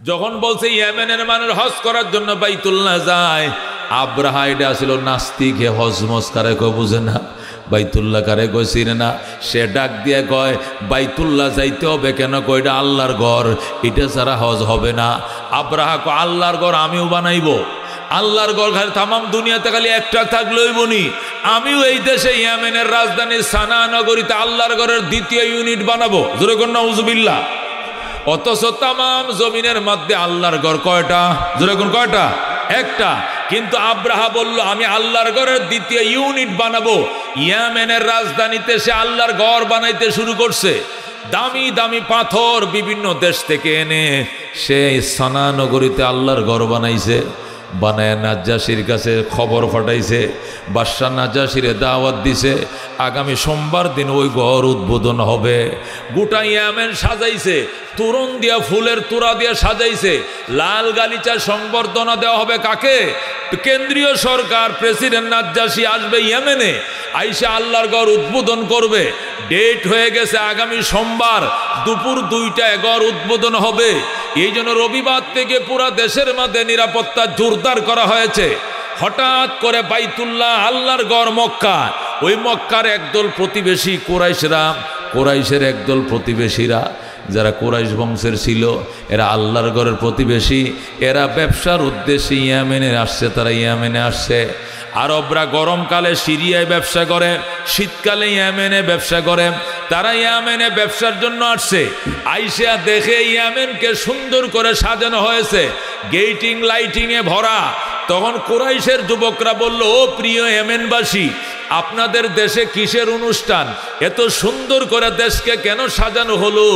যখন বলছে ইয়েমেনের মানুষ হজ করার জন্য বাইতুল্লাহ যায়, আব্রাহা এটা আসল নাস্তিক, হে হজ মজ কারে কয় বুঝে না, বাইতুল্লাহ কারে কয় চিনে না। সে ডাক দিয়ে কয় বাইতুল্লাহ যাইতে হবে কেন, কয় এটা আল্লাহর ঘর, এটা ছাড়া হজ হবে না। আব্রাহা কয় আল্লাহর ঘর আমিও বানাইব, আল্লাহর ঘর খালি তামাম দুনিয়াতে খালি একটা থাকলেই বনি, আমিও এই দেশে ইয়েমেনের রাজধানী সানা নগরীতে আল্লাহর ঘরের দ্বিতীয় ইউনিট বানাবো। জোরে কোন নাউজুবিল্লাহ। অথচ তামাম জমিনের মধ্যে আল্লাহর ঘর কয়টা? জোরে কোন কয়টা? একটা। কিন্তু আব্রাহা বলল আমি আল্লাহর ঘরের দ্বিতীয় ইউনিট বানাবো। ইয়েমেনের রাজধানীতে সে আল্লাহর ঘর বানাইতে শুরু করছে। দামি দামি পাথর বিভিন্ন দেশ থেকে এনে সে সানা নগরীতে আল্লাহর ঘর বানাইছে। বানায় নাজ্জাশির কাছে খবর পাঠাইছে, বাদশা নাজ্জাশিরে দাওয়াত দিছে, আগামী সোমবার দিন ওই ঘর উদ্বোধন হবে। গোটা ইয়েমেন সাজাইছে, তোরণ দিয়া ফুলের তোড়া দিয়া সাজাইছে, লাল গালিচা সংবর্ধনা দেওয়া হবে কাকে? কেন্দ্রীয় সরকার, প্রেসিডেন্ট নাজ্জাশি আসবে ইয়েমেনে, আইসা আল্লাহর ঘর উদ্বোধন করবে। ডেট হয়ে গেছে আগামী সোমবার দুপুর 2টায় ঘর উদ্বোধন হবে। এই জন্য রবিবার থেকে পুরা দেশের মধ্যে নিরাপত্তা জোরদার করা হয়েছে। হঠাৎ করে বাইতুল্লাহ আল্লাহর ঘর মক্কা, ওই মক্কার একদল প্রতিবেশী কুরাইশরা, কুরাইশের একদল প্রতিবেশীরা যারা কুরাইশ বংশের ছিল, এরা আল্লাহর ঘরের প্রতিবেশী, এরা ব্যবসার উদ্দেশ্যে ইয়েমেনে আসছে। তারা ইয়েমেনে আসছে। আরবরা গরমকালে সিরিয়ায় ব্যবসা করে, শীতকালে ইয়েমেনে ব্যবসা করে। তারা ইয়েমেনে ব্যবসার জন্য আসছে। আইসা দেখে ইয়েমেনকে সুন্দর করে সাজানো হয়েছে, গেটিং লাইটিংয়ে ভরা। তখন কুরাইশের যুবকরা বলল, ও প্রিয় ইয়েমেনবাসী, আপনাদের দেশে কিসের অনুষ্ঠান? এত সুন্দর করে দেশকে কেন সাজানো হলো?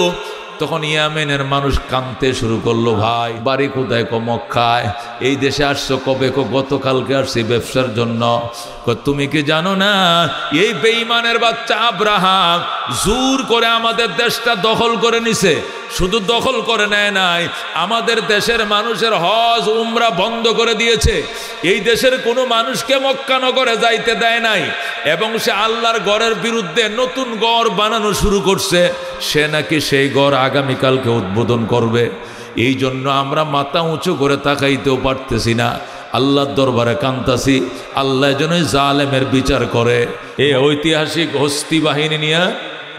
তখন ইয়েমেনের মানুষ কাঁদতে শুরু করলো, ভাই বাড়ি কোথায়? কো মক্কায়। এই দেশে আসছো কবে? কো গতকালকে আসছি ব্যবসার জন্য। তুমি কি জানো না এই বেঈমানের বাচ্চা আব্রাহা জোর করে আমাদের দেশটা দখল করে নিছে? শুধু দখল করে নেয় নাই, আমাদের দেশের মানুষের হজ উমরা বন্ধ করে দিয়েছে। এই দেশের কোনো মানুষকে মক্কা নগরে যাইতে দেয় নাই, এবং সে আল্লাহর ঘরের বিরুদ্ধে নতুন ঘর বানানো শুরু করছে। সে নাকি সেই ঘর আগামীকালকে উদ্বোধন করবে। এই জন্য আমরা মাথা উঁচু করে তাকাইতেও পারতেছি না, আল্লাহর দরবারে কান্তাছি, আল্লাহ যেন জালেমের বিচার করে। এই ঐতিহাসিক হস্তি বাহিনী নিয়ে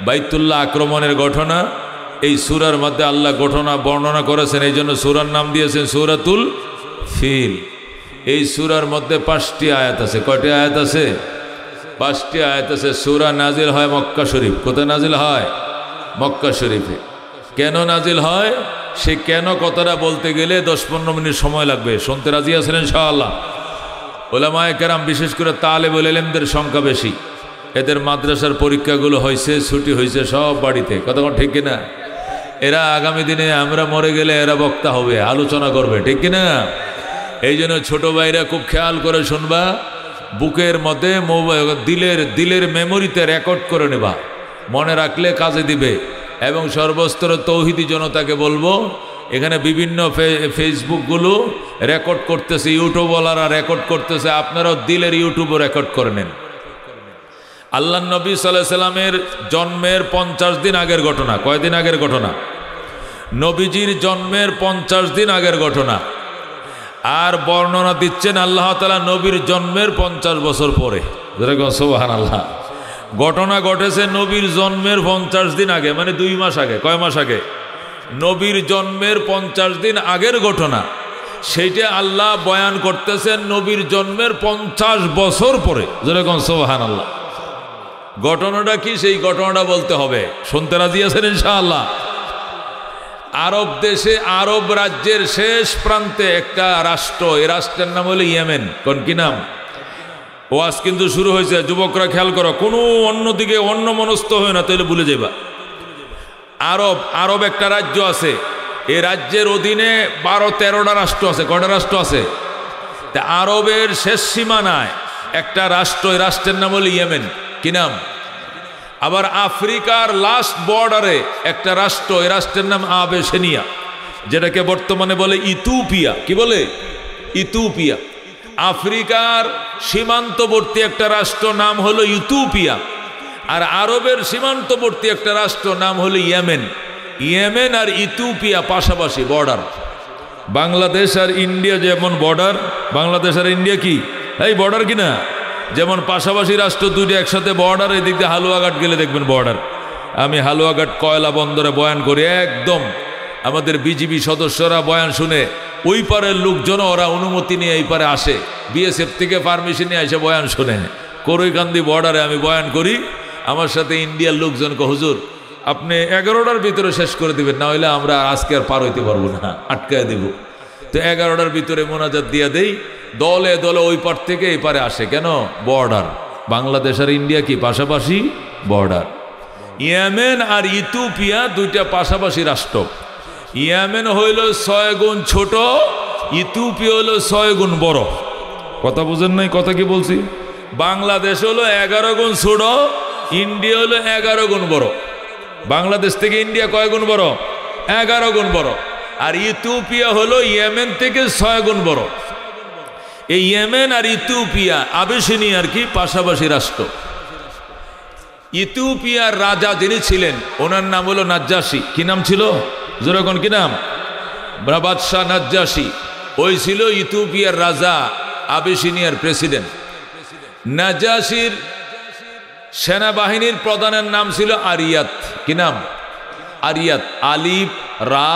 বাইতুল্লাহ আক্রমণের ঘটনা এই সূরার মধ্যে আল্লাহ ঘটনা বর্ণনা করেছেন। এই জন্য সূরার নাম দিয়েছেন সূরাতুল ফিল। এই সূরার মধ্যে 5টি আয়াত আছে। কয়টি আয়াত আছে? 5টি আয়াত আছে। সূরা নাজিল হয় মক্কা শরীফ। কোথায় নাজিল হয়? মক্কা শরীফে। কেন নাজিল হয়? সে কেন কথাটা বলতে গেলে 10-15 মিনিট সময় লাগবে। শুনতে রাজি আছেন ইনশাআল্লাহ? উলামায়ে কেরাম, বিশেষ করে তালেবুল ইলমদের সংখ্যা বেশি। এদের মাদ্রাসার পরীক্ষাগুলো হয়েছে, ছুটি হয়েছে সব বাড়িতে। কতক্ষণ ঠিক কিনা? এরা আগামী দিনে আমরা মরে গেলে এরা বক্তা হবে, আলোচনা করবে, ঠিক কিনা? এই জন্য ছোট ভাইরা খুব খেয়াল করে শুনবা, বুকের মধ্যে দিলের মেমোরিতে রেকর্ড করে নেবা, মনে রাখলে কাজে দিবে। এবং সর্বস্তর তৌহিদি জনতাকে বলবো, এখানে বিভিন্ন ফেসবুকগুলো রেকর্ড করতেছে, ইউটিউবওয়ালারা রেকর্ড করতেছে, আপনারাও দিলের ইউটিউবও রেকর্ড করে নেন। আল্লাহ নবী সাল্লাল্লাহু আলাইহি সাল্লামের জন্মের 50 দিন আগের ঘটনা। কয়দিন আগের ঘটনা? নবীজির জন্মের 50 দিন আগের ঘটনা। আর বর্ণনা দিচ্ছেন আল্লাহ তাআলা নবীর জন্মের 50 বছর পরে। যেরকম সুবহানাল্লাহ, ঘটনা ঘটেছে নবীর জন্মের 50 দিন আগে, মানে 2 মাস আগে। কয় মাস আগে? নবীর জন্মের 50 দিন আগের ঘটনা। সেইটা আল্লাহ বয়ান করতেছেন নবীর জন্মের 50 বছর পরে। যেরকম সুবহানাল্লাহ। ঘটনাটা কি? সেই ঘটনাটা বলতে হবে। শুনতে রাজি আছেন ইনশাআল্লাহ? আরব দেশে, আরব রাজ্যের শেষ প্রান্তে একটা রাষ্ট্র, এই রাষ্ট্রের নাম হলো ইয়েমেন। কোন কি নাম? ওয়াজ কিন্তু শুরু হয়েছে, যুবকরা খেয়াল করো, কোনো অন্যদিকে অন্য মনস্থ হয় না, তাহলে ভুলে যাবা। আরব একটা রাজ্য আছে, এই রাজ্যের অধীনে 12-13টা রাষ্ট্র আছে। কয়টা রাষ্ট্র আছে? তা আরবের শেষ সীমানায় একটা রাষ্ট্র, এই রাষ্ট্রের নাম হলো ইয়েমেন। কি নাম? আবার আফ্রিকার লাস্ট বর্ডারে একটা রাষ্ট্র, এই রাষ্ট্রের নাম আবেশিনিয়া, যেটাকে বর্তমানে বলে ইথিওপিয়া। কি বলে? ইথিওপিয়া। আফ্রিকার সীমান্তবর্তী একটা রাষ্ট্র নাম হলো ইথিওপিয়া, আর আরবের সীমান্তবর্তী একটা রাষ্ট্র নাম হলো ইয়েমেন। ইয়েমেন আর ইথিওপিয়া পাশাপাশি বর্ডার। বাংলাদেশ আর ইন্ডিয়া যেমন বর্ডার, বাংলাদেশ আর ইন্ডিয়া কি এই বর্ডার কিনা, যেমন পাশাপাশি রাষ্ট্র দুইটা একসাথে বর্ডার, এদিক দিয়ে হালুয়াঘাট গেলে দেখবেন বর্ডার। আমি হালুয়াঘাট কয়লা বন্দরে বয়ান করি, একদম আমাদের বিজিবি সদস্যরা বয়ান শুনে ওই পারের লোকজন ওরা অনুমতি নিয়ে এই পারে আসে, বিএসএফ থেকে পারমিশন নিয়ে এসে বয়ান শুনে। করইকান্দি বর্ডারে আমি বয়ান করি, আমার সাথে ইন্ডিয়ার লোকজনকে, হুজুর আপনি 11টার ভিতরে শেষ করে দিবেন, না হলে আমরা আজকে আর পার হইতে পারবো না, আটকায় দেব। তো 11টার ভিতরে মোনাজাত দিয়ে দেই, দলে দলে ওই পার থেকে এই পারে আসে। কেন? বর্ডার। বাংলাদেশ আর ইন্ডিয়া কি পাশাপাশি বর্ডার। ইয়েমেন আর ইথিওপিয়া দুইটা পাশাপাশি রাষ্ট্র। ইয়েমেন হইল 6 গুণ ছোট, ইথিওপিয়া হইল 6 গুণ বড়। কথা বুঝেন নাই? কথা কি বলছি? বাংলাদেশ হলো 11 গুণ ছোট, ইন্ডিয়া হলো 11 গুণ বড়। বাংলাদেশ থেকে ইন্ডিয়া কয় গুণ বড়? 11 গুণ বড়। আর ইথিওপিয়া হলো ইয়েমেন থেকে 6 গুণ বড়। এই ইয়েমেন আর ইথিওপিয়া আবিসিনিয়ার কি পাশাপাশি রাষ্ট্র। ইথিওপিয়ার রাজা যিনি ছিলেন ওনার নাম হলো নাজ্জাশী। কি নাম ছিল? যেরকম কি নাম? বাদশাহ নাজ্জাশী। ওই ছিল ইথিওপিয়ার রাজা, আবিসিনিয়ার প্রেসিডেন্ট। নাজ্জাশীর সেনাবাহিনীর প্রধানের নাম ছিল আরিয়াত। কি নাম? আরিয়াত। আলিফ রা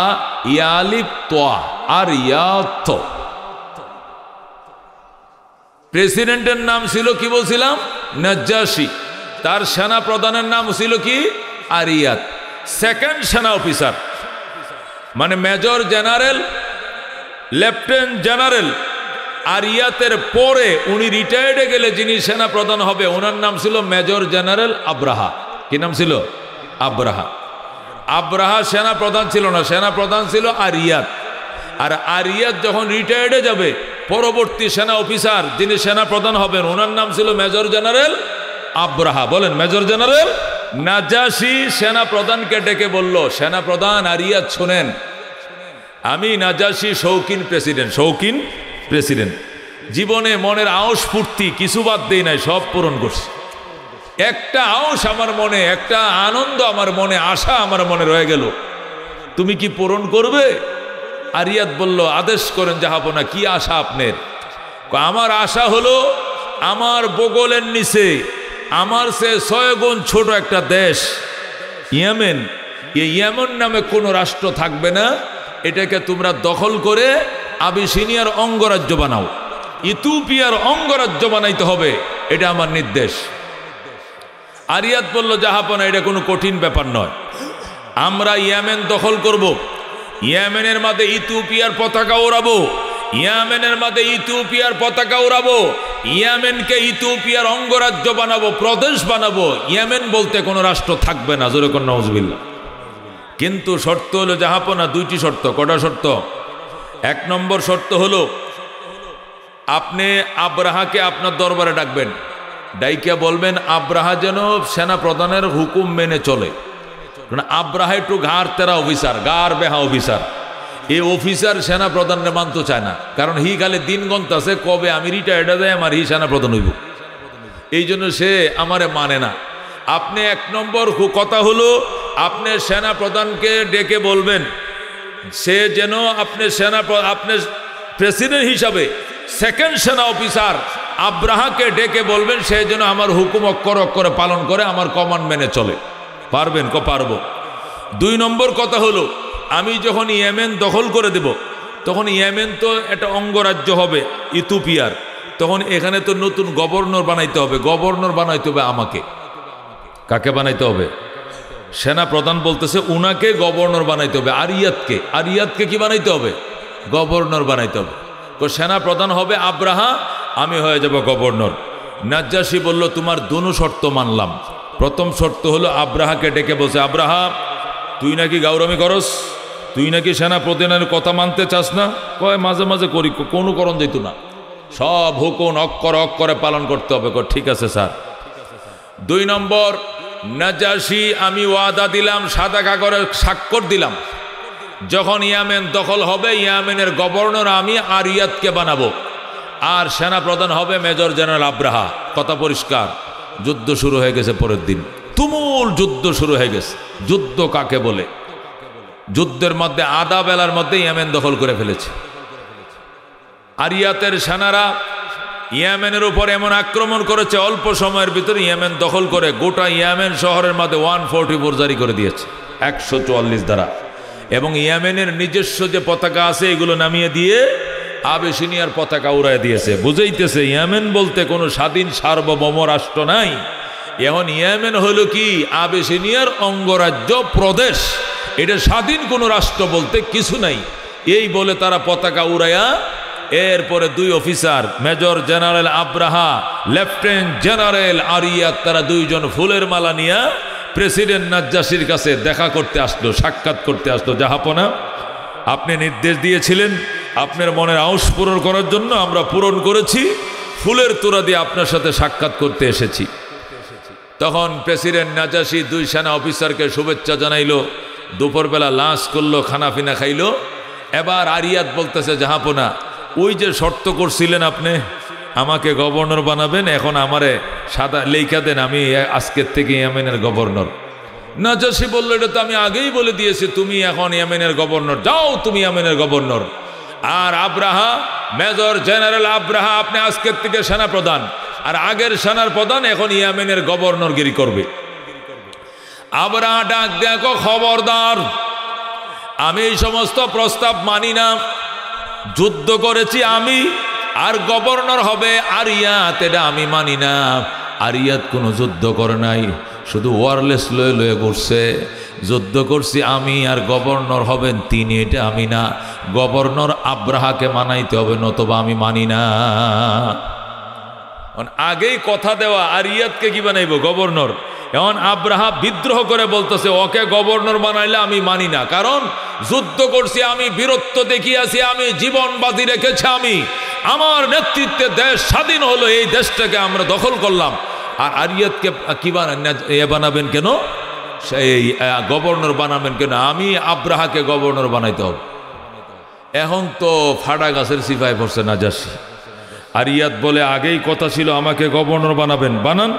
ইয়ালিফ তোয়া, আরিয়াত। প্রেসিডেন্টের নাম ছিল কি বলছিলাম? নাজ্জাশী। তার সেনা প্রধানের নাম ছিল কি? আরিয়াত। সেকেন্ড সেনা অফিসার মানে মেজর জেনারেল, লেফটেন্যান্ট জেনারেল আরিয়াতের পরে উনি রিটায়ার্ডে গেলে যিনি সেনা প্রধান হবে ওনার নাম ছিল মেজর জেনারেল আব্রাহা। কি নাম ছিল? আব্রাহা। আব্রাহা সেনা প্রধান ছিল না, সেনা প্রধান ছিল আরিয়াত। আর আরিয়াত যখন রিটায়ার্ডে যাবে, পরবর্তী সেনা অফিসার যিনি সেনা প্রধান হবেন ওনার নাম ছিল মেজর জেনারেল আব্রাহা। বলেন মেজর জেনারেল। নাজ্জাশী সেনা প্রধানকে ডেকে বলল, সেনা প্রধান আরিয়াত শোনেন, আমি নাজ্জাশী শৌখিন প্রেসিডেন্ট, শৌখিন প্রেসিডেন্ট। জীবনে মনের আওস ফুর্তি কিছু বাদ দেই নাই, সব পূরণ করছি। একটা আওস আমার মনে, একটা আনন্দ আমার মনে, আশা আমার মনে রয়ে গেল, তুমি কি পূরণ করবে? আরিয়াত বলল, আদেশ করেন জাহাপনা, কি আশা আপনার? আমার আশা হলো আমার বগলের নিচে আমার সে 6 গুণ ছোট একটা দেশ ইয়েমেন, এই ইয়েমেন নামে কোনো রাষ্ট্র থাকবে না, এটাকে তোমরা দখল করে আবিসিনিয়ার অঙ্গরাজ্য বানাও, ইথিওপিয়ার অঙ্গরাজ্য বানাইতে হবে, এটা আমার নির্দেশ। আরিয়াত বলল, জাহাপনা এটা কোনো কঠিন ব্যাপার নয়, আমরা ইয়েমেন দখল করব, ইয়েমেনের মাঝে ইথিওপিয়ার পতাকা ওড়াবো, ইয়েমেনের মাঝে ইথিওপিয়ার পতাকা উড়াবো, ইয়েমেনকে ইথিওপিয়ার অঙ্গরাজ্য বানাবো, প্রদেশ বানাবো, ইয়েমেন বলতে কোনো রাষ্ট্র থাকবে না। জোরে কোন নাউজুবিল্লাহ। কিন্তু শর্ত হলো জাহাপনা, 2টি শর্ত। কটা শর্ত? 1 নম্বর শর্ত হলো আপনি আব্রাহাকে আপনার দরবারে ডাকবেন, ডাইকা বলবেন আব্রাহা যেন সেনা প্রধানের হুকুম মেনে চলে। কারণ আব্রাহা একটু ঘাড় তেরা অফিসার, গার বেহা অফিসার। এই অফিসার সেনা প্রধানরে মানতে চায় না, কারণ হি খালি দিন গন্তাছে কবে আমি রিটায়ার্ড হয়ে আমার হি সেনা প্রধান হইব, এই জন্য সে আমারে মানে না। আপনি 1 নম্বর কথা হলো আপনি সেনা প্রধানকে ডেকে বলবেন সে যেন আপনি প্রেসিডেন্ট হিসাবে সেকেন্ড সেনা অফিসার আব্রাহাকে ডেকে বলবেন সে যেন আমার হুকুম অক্ষর অক্ষরে পালন করে, আমার কমান্ড মেনে চলে। পারবেন? পারবো। 2 নম্বর কথা হলো আমি যখন ইয়েমেন দখল করে দেব তখন ইয়েমেন তো একটা অঙ্গরাজ্য হবে ইথিওপিয়ার, তখন এখানে তো নতুন গভর্নর বানাইতে হবে। গভর্নর বানাইতে হবে আমাকে। কাকে বানাইতে হবে? সেনা প্রধান বলতেছে উনাকে গভর্নর বানাইতে হবে। আরিয়াতকে, আরিয়াতকে কি বানাইতে হবে? গভর্নর বানাইতে হবে। তো সেনা প্রধান হবে আব্রাহা, আমি হয়ে যাব গভর্নর। নাজ্জাশী বলল, তোমার দোনো শর্ত মানলাম। প্রথম শর্ত হলো আব্রাহাকে ডেকে বলছে, আব্রাহা তুই নাকি গাউরামি করস, তুই নাকি সেনা প্রধানের কথা মানতে চাস না? কয় মাঝে মাঝে করি, কোনো করণ যেত না, সব হুকুম অক্ষরে অক্ষরে পালন করতে হবে। ঠিক আছে স্যার। 2 নম্বর, নাজ্জাশী আমি ওয়াদা দিলাম, সাদা কাগজে স্বাক্ষর দিলাম, যখন ইয়েমেন দখল হবে ইয়েমেনের গভর্নর আমি আরিয়াতকে বানাবো, আর সেনা প্রধান হবে মেজর জেনারেল আব্রাহা। কথা পরিষ্কার। যুদ্ধ শুরু হয়ে গেছে। পরের দিন তুমুল যুদ্ধ শুরু হয়ে গেছে। যুদ্ধ কাকে বলে? যুদ্ধের মধ্যে আধা বেলার মধ্যে ইয়েমেন দখল করে ফেলেছে। আরিয়াতের সেনারা ইয়েমেনের উপর এমন আক্রমণ করেছে, অল্প সময়ের ভিতরে ইয়েমেন দখল করে গোটা ইয়েমেন শহরের মধ্যে 144 জারি করে দিয়েছে, 144 দ্বারা। এবং ইয়েমেনের নিজস্ব যে পতাকা আছে এগুলো নামিয়ে দিয়ে আবেসিনিয়ার পতাকা উড়াই দিয়েছে। বুঝাইতেছে ইয়েমেন বলতে কোনো স্বাধীন সার্বভৌম রাষ্ট্র নাই। এখন ইয়েমেন হলো কি আবেসিনিয়ার অঙ্গরাজ্য প্রদেশ, এটা স্বাধীন কোনো রাষ্ট্র বলতে কিছু নাই। এই বলে তারা পতাকা উড়াইয়া এরপরে 2 officer major general Abraha, lieutenant general আরিয়াত, তারা 2 জন ফুলের মালা নিয়ে প্রেসিডেন্ট নাজ্জাশির কাছে দেখা করতে আসলো, সাক্ষাৎ করতে আসলো। জাহাপনা, আপনি নির্দেশ দিয়েছিলেন আপনার মনের আউস পূরণ করার জন্য, আমরা পূরণ করেছি, ফুলের তোড়া দিয়ে আপনার সাথে সাক্ষাৎ করতে এসেছি। তখন প্রেসিডেন্ট নাজ্জাশি 2 সেনা অফিসারকে শুভেচ্ছা জানাইলো, দুপুরবেলা লাঞ্চ করলো, খানাপিনা খাইলো। এবার আরিয়াত বলতেছে, জাহাপনা ওই যে শর্ত করছিলেন আপনি আমাকে গভর্নর বানাবেন, এখন আমারে সাদা লেখা দেন, আমি আজকের থেকে ইয়েমেনের গভর্নর। নাজ্জাশি বলল, এটা তো আমি আগেই বলে দিয়েছি, তুমি এখন ইয়েমেনের গভর্নর, যাও তুমি ইয়েমেনের গভর্নর। আর আব্রাহা, মেজর জেনারেল আব্রাহা, আপনি আজকের থেকে সেনা প্রধান, আর আগের সেনার প্রধান এখন ইয়েমেনের গভর্নরগিরি করবে। আব্রাহা ডাক দেখো, খবরদার, আমি এই সমস্ত প্রস্তাব মানি না। যুদ্ধ করেছি আমি, আর গভর্নর হবে আরিয়াত, এটা আমি মানি না। আরিয়াত কোনো যুদ্ধ করে নাই, শুধু ওয়ারলেস লয়ে লয়ে ঘুরছে। যুদ্ধ করছি আমি, আর গভর্নর হবেন তিনি, এটা আমি না। গভর্নর আব্রাহাকে মানাইতে হবে, নতবা আমি মানি না। আগেই কথা দেওয়া, আরিয়াতকে কি বানাইব গভর্নর। এখন আব্রাহা বিদ্রোহ করে বলতেছে, ওকে গভর্নর বানাইলে আমি মানি না, কারণ যুদ্ধ করছি আমি, বীরত্ব দেখিয়েছি আমি, জীবন বাজি রেখেছি আমি, আমার নেতৃত্বে দেশ স্বাধীন হলো, এই দেশটাকে আমরা দখল করলাম। আর আরিয়াতকে কি বানাবেন কেন, সেই গভর্নর বানাবেন কেন? আমি আব্রাহাকে গভর্নর বানাইতে হবে। এখন তো ফাটা গাছের সিপাই পড়ছে নাজ্জাশি। আরিয়াত বলে, আগেই কথা ছিল আমাকে গভর্নর বানাবেন, বানান।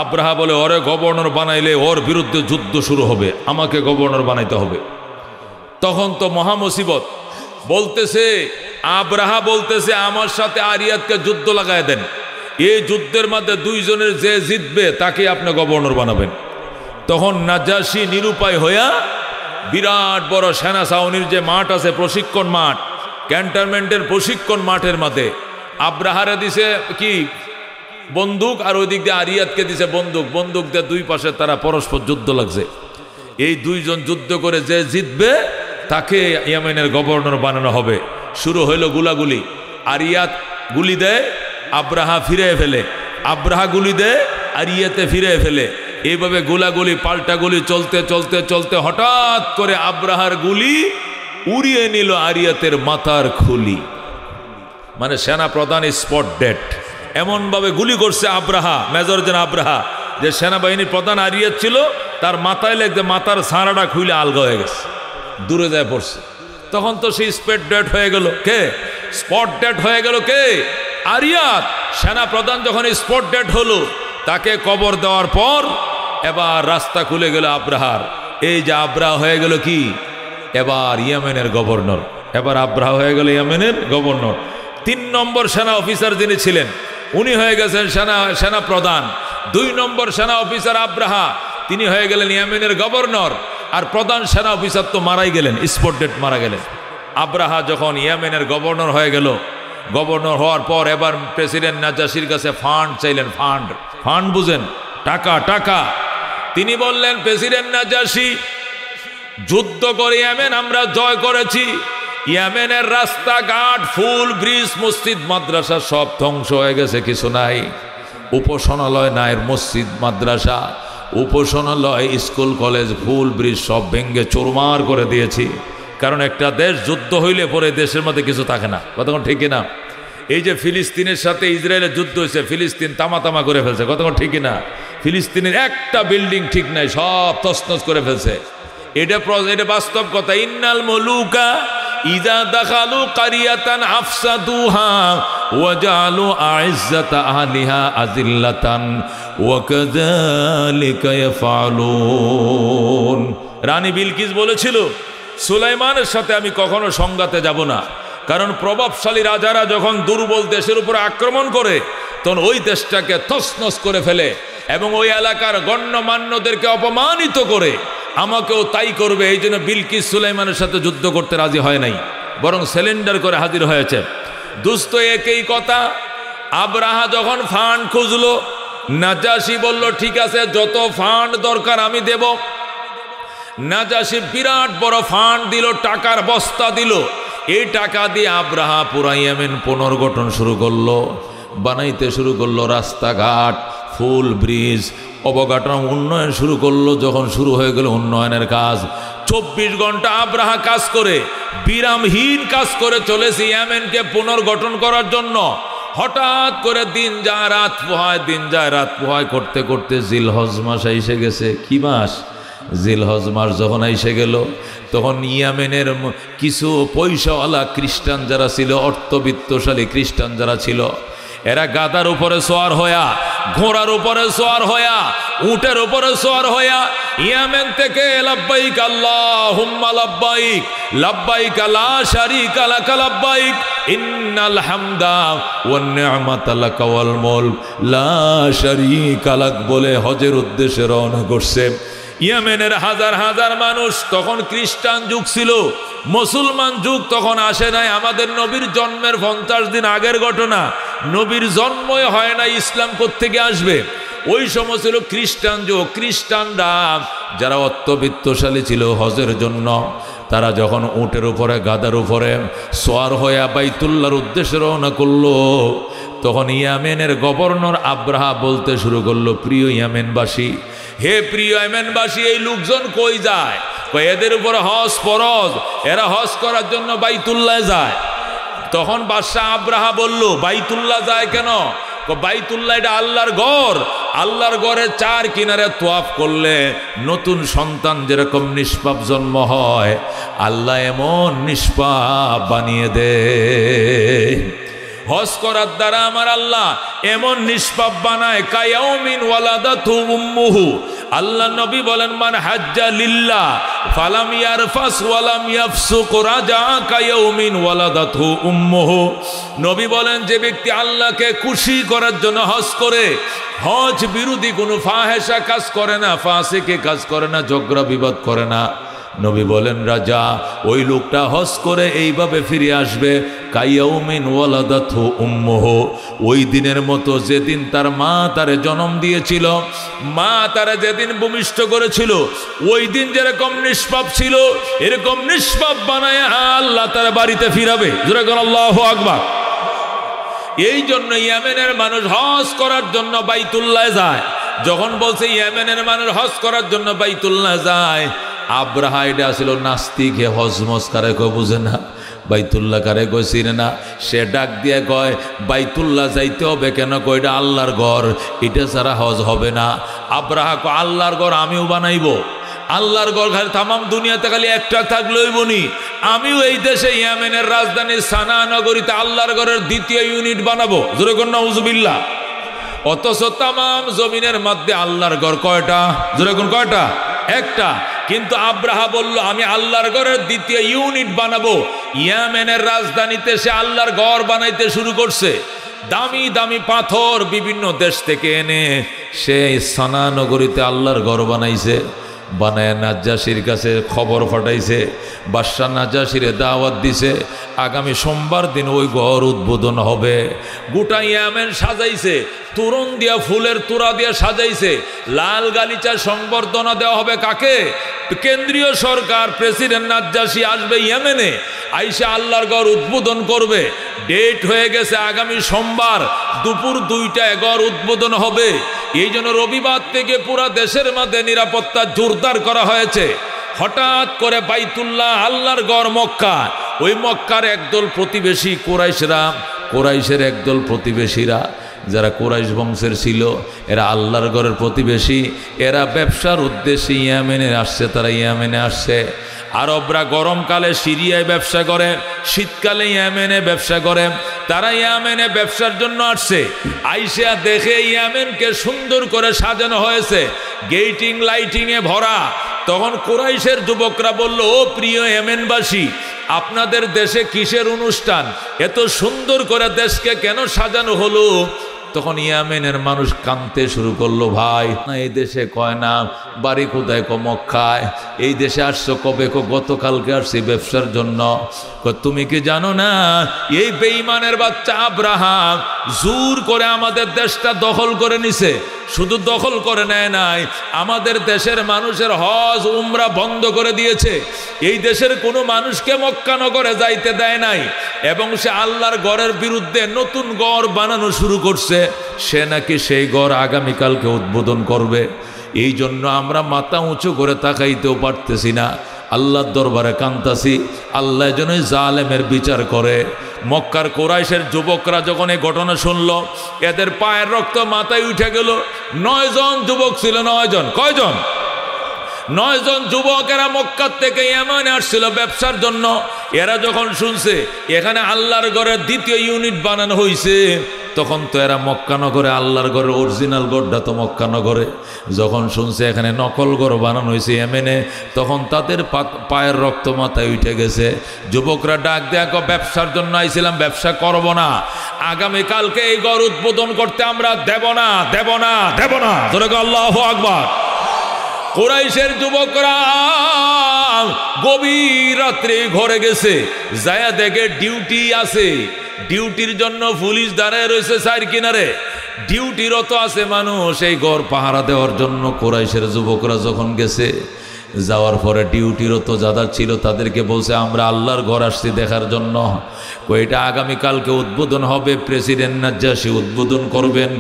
আব্রাহা বলে, ওরে গভর্নর বানাইলে ওর বিরুদ্ধে যুদ্ধ শুরু হবে, আমাকে গভর্নর বানাইতে হবে। তখন তো মহা মুসিবত। বলতেছে আব্রাহা বলতেছে, আমার সাথে আরিয়াতকে যুদ্ধ লাগায় দেন, এই যুদ্ধের মধ্যে 2 জনের যে জিতবে তাকে আপনি গভর্নর বানাবেন। তখন নাজ্জাশি নিরুপায় হইয়া বিরাট বড় সেনা ছাউনির যে মাঠ আছে, প্রশিক্ষণ মাঠ, ক্যান্টনমেন্টের প্রশিক্ষণ মাঠের মধ্যে আব্রাহারে দিছে কি বন্দুক, আর ওই দিক দিয়ে আরিয়াতকে দিছে বন্দুক। বন্দুক দিয়ে 2 পাশে তারা পরস্পর যুদ্ধ লাগছে। এই 2 জন যুদ্ধ করে যে জিতবে তাকে ইয়েমেনের গভর্নর বানানো হবে। শুরু হইল গুলাগুলি। আরিয়াত গুলি দেয়, আব্রাহা ফিরে ফেলে, আব্রাহা গুলি দেয়, আরিয়াতে ফিরে ফেলে। এইভাবে গুলাগুলি পাল্টা গুলি চলতে চলতে চলতে হঠাৎ করে আব্রাহার গুলি উড়িয়ে নিল আরিয়াতের মাথার খুলি। মানে সেনা প্রধান স্পট ডেড। এমনভাবে গুলি করছে আব্রাহা, মেজর জেনারেল আব্রাহা, যে সেনাবাহিনীর প্রধান আরিয়াত ছিল, তার মাথায় লেগে মাথার ছাড়াটা খুলে আলগা হয়ে গেছে, দূরে যায় পড়ছে। তখন তো সেই স্পট ডেড হয়ে গেল কে? স্পট ডেড হয়ে গেল কে? আরিয়াত। সেনা প্রধান যখন স্পট ডেড হলো, তাকে কবর দেওয়ার পর এবার রাস্তা খুলে গেল আব্রাহার। এই যে আব্রাহা হয়ে গেল কি এবার ইয়েমেনের গভর্নর। এবার আব্রাহা হয়ে গেল ইয়েমেনের গভর্নর। 3 নম্বর সেনা অফিসার যিনি ছিলেন উনি হয়ে গেছেন সেনা প্রধান। 2 নম্বর সেনা অফিসার আব্রাহা, তিনি হয়ে গেলেন ইয়েমেনের গভর্নর। আর প্রধান সেনা অফিসার তো মারাই গেলেন, স্পট ডেড মারা গেলেন। আব্রাহা যখন ইয়েমেনের গভর্নর হয়ে গেল, গভর্নর হওয়ার পর এবার প্রেসিডেন্ট নাজ্জাশির কাছে ফান্ড চাইলেন। ফান্ড বুঝেন, টাকা টাকা। তিনি বললেন, প্রেসিডেন্ট নাজ্জাশি, যুদ্ধ করে ইয়েমেন আমরা জয় করেছি, ইয়েমেনের রাস্তাঘাট, ফুল, ব্রিজ, মসজিদ, মাদ্রাসা সব ধ্বংস হয়ে গেছে, কিছু নাই। উপাসনালয় নাই, মসজিদ, মাদ্রাসা, উপাসনালয়, স্কুল, কলেজ, ফুল, ব্রিজ সব ভেঙ্গে চুরমার করে দিয়েছি। কারণ একটা দেশ যুদ্ধ হইলে পরে দেশের মধ্যে কিছু থাকে না, কতক্ষণ ঠিক না? এই যে ফিলিস্তিনের সাথে ইসরায়েলের যুদ্ধ হয়েছে, ফিলিস্তিন তামা করে ফেলছে, কতক্ষণ ঠিক না? ফিলিস্তিনের একটা বিল্ডিং ঠিক নাই, সব তছনছ করে ফেলছে। এটা বাস্তব কথা। ইন্নাল মুলুকা ইযা দাখালু কারিয়াতান আফসাদুহা ওয়া জাআলু আইজ্জাতা আহলিহা আযিল্লাতান ওয়া কাযালিকা ইয়াফআলুন। রানী বিলকিস বলেছিল, সুলাইমানের সাথে আমি কখনো সংঘাতে যাব না, কারণ প্রভাবশালী রাজারা যখন দুর্বল দেশের উপরে আক্রমণ করে তখন ওই দেশটাকে তছনছ করে ফেলে এবং ওই এলাকার গণ্যমান্যদেরকে অপমানিত করে। আমাকেও তাই করবে, এই জন্য বিলকিস সুলাইমানের সাথে যুদ্ধ করতে রাজি হয় নাই, বরং সিলিন্ডার করে হাজির হয়েছে। দুস্থ একই কথা, আব্রাহা যখন ফান্ড খুঁজলো, নাজাশি বলল ঠিক আছে, যত ফান্ড দরকার আমি দেব। নাজাশি বিরাট বড় ফান্ড দিল, টাকার বস্তা দিল। এই টাকা দিয়ে আব্রাহা পুরা ইয়েমেন পুনর্গঠন শুরু করলো, বানাইতে শুরু করলো রাস্তাঘাট, ফুল ব্রিজ, অবকাঠামো উন্নয়ন শুরু করলো। যখন শুরু হয়ে গেল উন্নয়নের কাজ, 24 ঘন্টা আব্রাহা কাজ করে, বিরামহীন কাজ করে চলেছে ইয়েমেনকে পুনর্গঠন করার জন্য। হঠাৎ করে দিন যায় রাত পোহায়, দিন যায় রাত পোহায় করতে করতে জিলহজ মাস এসে গেছে। কি মাস? জিলহজ মাস যখন এসে গেল, তখন ইয়েমেনের কিছু পয়সাওয়ালা খ্রিস্টান যারা ছিল, অর্থবিত্তশালী খ্রিস্টান যারা ছিল, এরা গাদার উপরে সোয়ার হইয়া, ঘোড়ার উপরে সোয়ার হইয়া, উটের উপরে সোয়ার হইয়া ইয়েমেন থেকে লাব্বাইক আল্লাহুম্মা লাব্বাইক, লাব্বাইক লা শারীকা লাক লাব্বাইক, ইন্নাল হামদা ওয়ান নি'মাতা লাক ওয়াল মুলক লা শারীকা লাক বলে হজের উদ্দেশ্যে রওনা করছে। ইয়েমেনের হাজার হাজার মানুষ, তখন খ্রিস্টান যুগ ছিল, মুসলমান যুগ তখন আসে নাই। আমাদের নবীর জন্মের 50 দিন আগের ঘটনা, নবীর জন্মই হয় না, ইসলাম কোত্থেকে আসবে? ওই সময় ছিল খ্রিস্টান যুগ। খ্রিস্টানরা যারা অর্থবিত্তশালী ছিল হজের জন্য, তারা যখন উটের উপরে গাদার উপরে সোয়ার হয়ে বাইতুল্লাহর উদ্দেশ্যে রওনা করলো, তখন ইয়েমেনের গভর্নর আব্রাহা বলতে শুরু করলো, প্রিয় ইয়েমেনবাসী, হে প্রিয় ইয়েমেনবাসী, এই লোকজন কই যায়? এদের উপর হজ ফরজ, এরা হজ করার জন্য বাইতুল্লাহ যায়। তখন বাদশাহ আব্রাহা বলল, বাইতুল্লাহ যায় কেন? বাইতুল্লাহ এটা আল্লাহর ঘর, আল্লাহর ঘরের 4 কিনারে তোয়াফ করলে নতুন সন্তান যেরকম নিষ্পাপ জন্ম হয়, আল্লাহ এমন নিষ্পাপ বানিয়ে দেয়। হজ করার দ্বারা আমার আল্লাহ এমন নিষ্পাপ বানায়, কায়াউমিন ওয়ালাদাতু উম্মুহু। আল্লাহ নবী বলেন, মান হাজ্জা লিল্লাহ ফালাম ইয়ারফাস ওয়ালাম ইয়াফসুক রাজা কায়াউমিন ওয়ালাদাতু উম্মুহু। নবী বলেন, যে ব্যক্তি আল্লাহকে খুশি করার জন্য হজ করে, হজ বিরোধী কোনো ফাহেশা কাজ করে না, ফাসিকে কাজ করে না, ঝগড়া বিবাদ করে না, নবী বলেন রাজা ওই লোকটা হজ করে এইভাবে ফিরে আসবে, কায়াউমিন ওয়ালাদাতু উম্মুহু, ওই দিনের মতো যেদিন তার মা তারে জন্ম দিয়েছিল, মা তারা যেদিন ভূমিষ্ঠ করেছিল, ওই দিন যেরকম নিষ্পাপ ছিল এরকম নিষ্পাপ বানায় আল্লাহ তার বাড়িতে ফিরাবে। যেরকম আল্লাহু আকবার। এই জন্য ইয়েমেনের মানুষ হজ করার জন্য বাইতুল্লাহ যায়। যখন বলছে ইয়েমেনের মানুষ হজ করার জন্য বাইতুল্লাহ যায়, আব্রাহা এটা ছিল নাস্তিক, হে হজমজ কারে কয় বুঝে না, বাইতুল্লাহ কারে কয় চিনে না। সে ডাক দিয়ে কয়, বাইতুল্লাহ যাইতে হবে কেন? কয় এটা আল্লাহর ঘর, এটা ছাড়া হজ হবে না। আব্রাহা কয়, আল্লাহর ঘর আমিও বানাইব, আল্লাহর ঘর খালি তামাম দুনিয়াতে খালি একটা থাকলেই বনি, আমিও এই দেশে ইয়েমেনের রাজধানী সানা নগরীতে আল্লাহর ঘরের 2য় ইউনিট বানাবো। জোরে কোন নাউজুবিল্লাহ। অথচ তামাম জমিনের মধ্যে আল্লাহর ঘর কয়টা? জোরে কোন কয়টা? একটা। কিন্তু আব্রাহা বলল, আমি আল্লাহর ঘরের 2য় ইউনিট বানাবো। ইয়েমেনের রাজধানীতে সে আল্লাহর ঘর বানাইতে শুরু করছে। দামি দামি পাথর বিভিন্ন দেশ থেকে এনে সে সানা নগরীতে আল্লাহর ঘর বানাইছে। বানায় নাজ্জাশির কাছে খবর পাঠাইছে, বাদশা নাজ্জাশিরে দাওয়াত দিছে, আগামী সোমবার দিন ওই ঘর উদ্বোধন হবে। গোটা ইয়েমেন সাজাইছে, তোরণ দিয়া ফুলের তোড়া দিয়া সাজাইছে, লাল গালিচা সংবর্ধনা দেওয়া হবে কাকে? কেন্দ্রীয় সরকার, প্রেসিডেন্ট নাজ্জাশি আসবে ইয়েমেনে, আইসা আল্লাহর ঘর উদ্বোধন করবে। ডেট হয়ে গেছে আগামী সোমবার দুপুর 2টায় ঘর উদ্বোধন হবে। এই জন্য রবিবার থেকে পুরা দেশের মধ্যে নিরাপত্তা জোরদার করা হয়েছে। হঠাৎ করে বাইতুল্লাহ আল্লাহর ঘর মক্কা, ওই মক্কার একদল প্রতিবেশী কুরাইশরা, কুরাইশের একদল প্রতিবেশীরা যারা কুরাইশ বংশের ছিল, এরা আল্লাহর ঘরের প্রতিবেশী, এরা ব্যবসার উদ্দেশ্যে ইয়েমেনে আসছে। তারা ইয়েমেনে আসছে। আরবরা গরমকালে সিরিয়ায় ব্যবসা করে, শীতকালে ইয়েমেনে ব্যবসা করে। তারা ইয়ামেনে ব্যবসার জন্য আসছে। আইসা দেখে ইয়ামেনকে সুন্দর করে সাজানো হয়েছে, গেটিং লাইটিংয়ে ভরা। তখন কুরাইশের যুবকরা বলল, ও প্রিয় ইয়ামেনবাসী, আপনাদের দেশে কিসের অনুষ্ঠান? এত সুন্দর করে দেশকে কেন সাজানো হলো? তখন ইয়ামেনের মানুষ কাঁদতে শুরু করলো, ভাই না এই দেশে কয় না বাড়ি কোথায়, মক্কায়। এই দেশে আসছো কবে? গতকালকে আসছি ব্যবসার জন্য। তুমি কি জানো না এই বেঈমানের বাচ্চা আব্রাহাম জোর করে আমাদের দেশটা দখল করে নিছে? শুধু দখল করে নেয় নাই, আমাদের দেশের মানুষের হজ উমরা বন্ধ করে দিয়েছে। এই দেশের কোনো মানুষকে মক্কা নগরে যাইতে দেয় নাই, এবং সে আল্লাহর ঘরের বিরুদ্ধে নতুন ঘর বানানো শুরু করছে। সে নাকি সেই ঘর আগামীকালকে উদ্বোধন করবে। এই জন্য আমরা মাথা উঁচু করে তাকাইতেও পারতেছি না, আল্লাহর দরবারে কান্তাছি, আল্লাহ যেন জালেমের বিচার করে। মক্কার কুরাইশের যুবকরা যখন এই ঘটনা শুনল, এদের পায়ের রক্ত মাথায় উঠে গেল। 9 জন যুবক ছিল, 9 জন। কয়জন? 9 জন যুবক। এরা মক্কার থেকে ইয়ামানে আসছিল ব্যবসার জন্য। এরা যখন শুনছে এখানে আল্লাহর ঘরের দ্বিতীয় ইউনিট বানানো হয়েছে, তখন তো এরা মক্কানগরে, আল্লাহর ঘরের অরিজিনাল গড়টা তো মক্কানগরে। যখন শুনছে এখানে নকল ঘর বানানো হয়েছে ইয়েমেনে, তখন তাদের পায়ের রক্ত মাথায় উঠে গেছে। যুবকরা ডাক দেখো, ব্যবসার জন্য আইছিলাম, ব্যবসা করব না, আগামীকালকে এই ঘর উদ্বোধন করতে আমরা দেব না, দেব না, দেব না। ধরে আল্লাহু আকবার। কুরাইশের যুবকরা গভীর রাত্রে ঘরে গেছে, যায়া দেখে ডিউটি আছে। ডিউটির জন্য পুলিশ দাঁড়ায় রয়েছে চার কিনারে, ডিউটিরত আছে মানুষ এই ঘর পাহারা দেওয়ার জন্য। কুরাইশের যুবকরা যখন গেছে, যাওয়ার পরে ডিউটিরত যারা ছিল তাদেরকে বলছে, আমরা আল্লাহর ঘর আসছি দেখার জন্য। এটা আগামীকালকে উদ্বোধন হবে, প্রেসিডেন্ট নাজ্জাশী উদ্বোধন করবেন,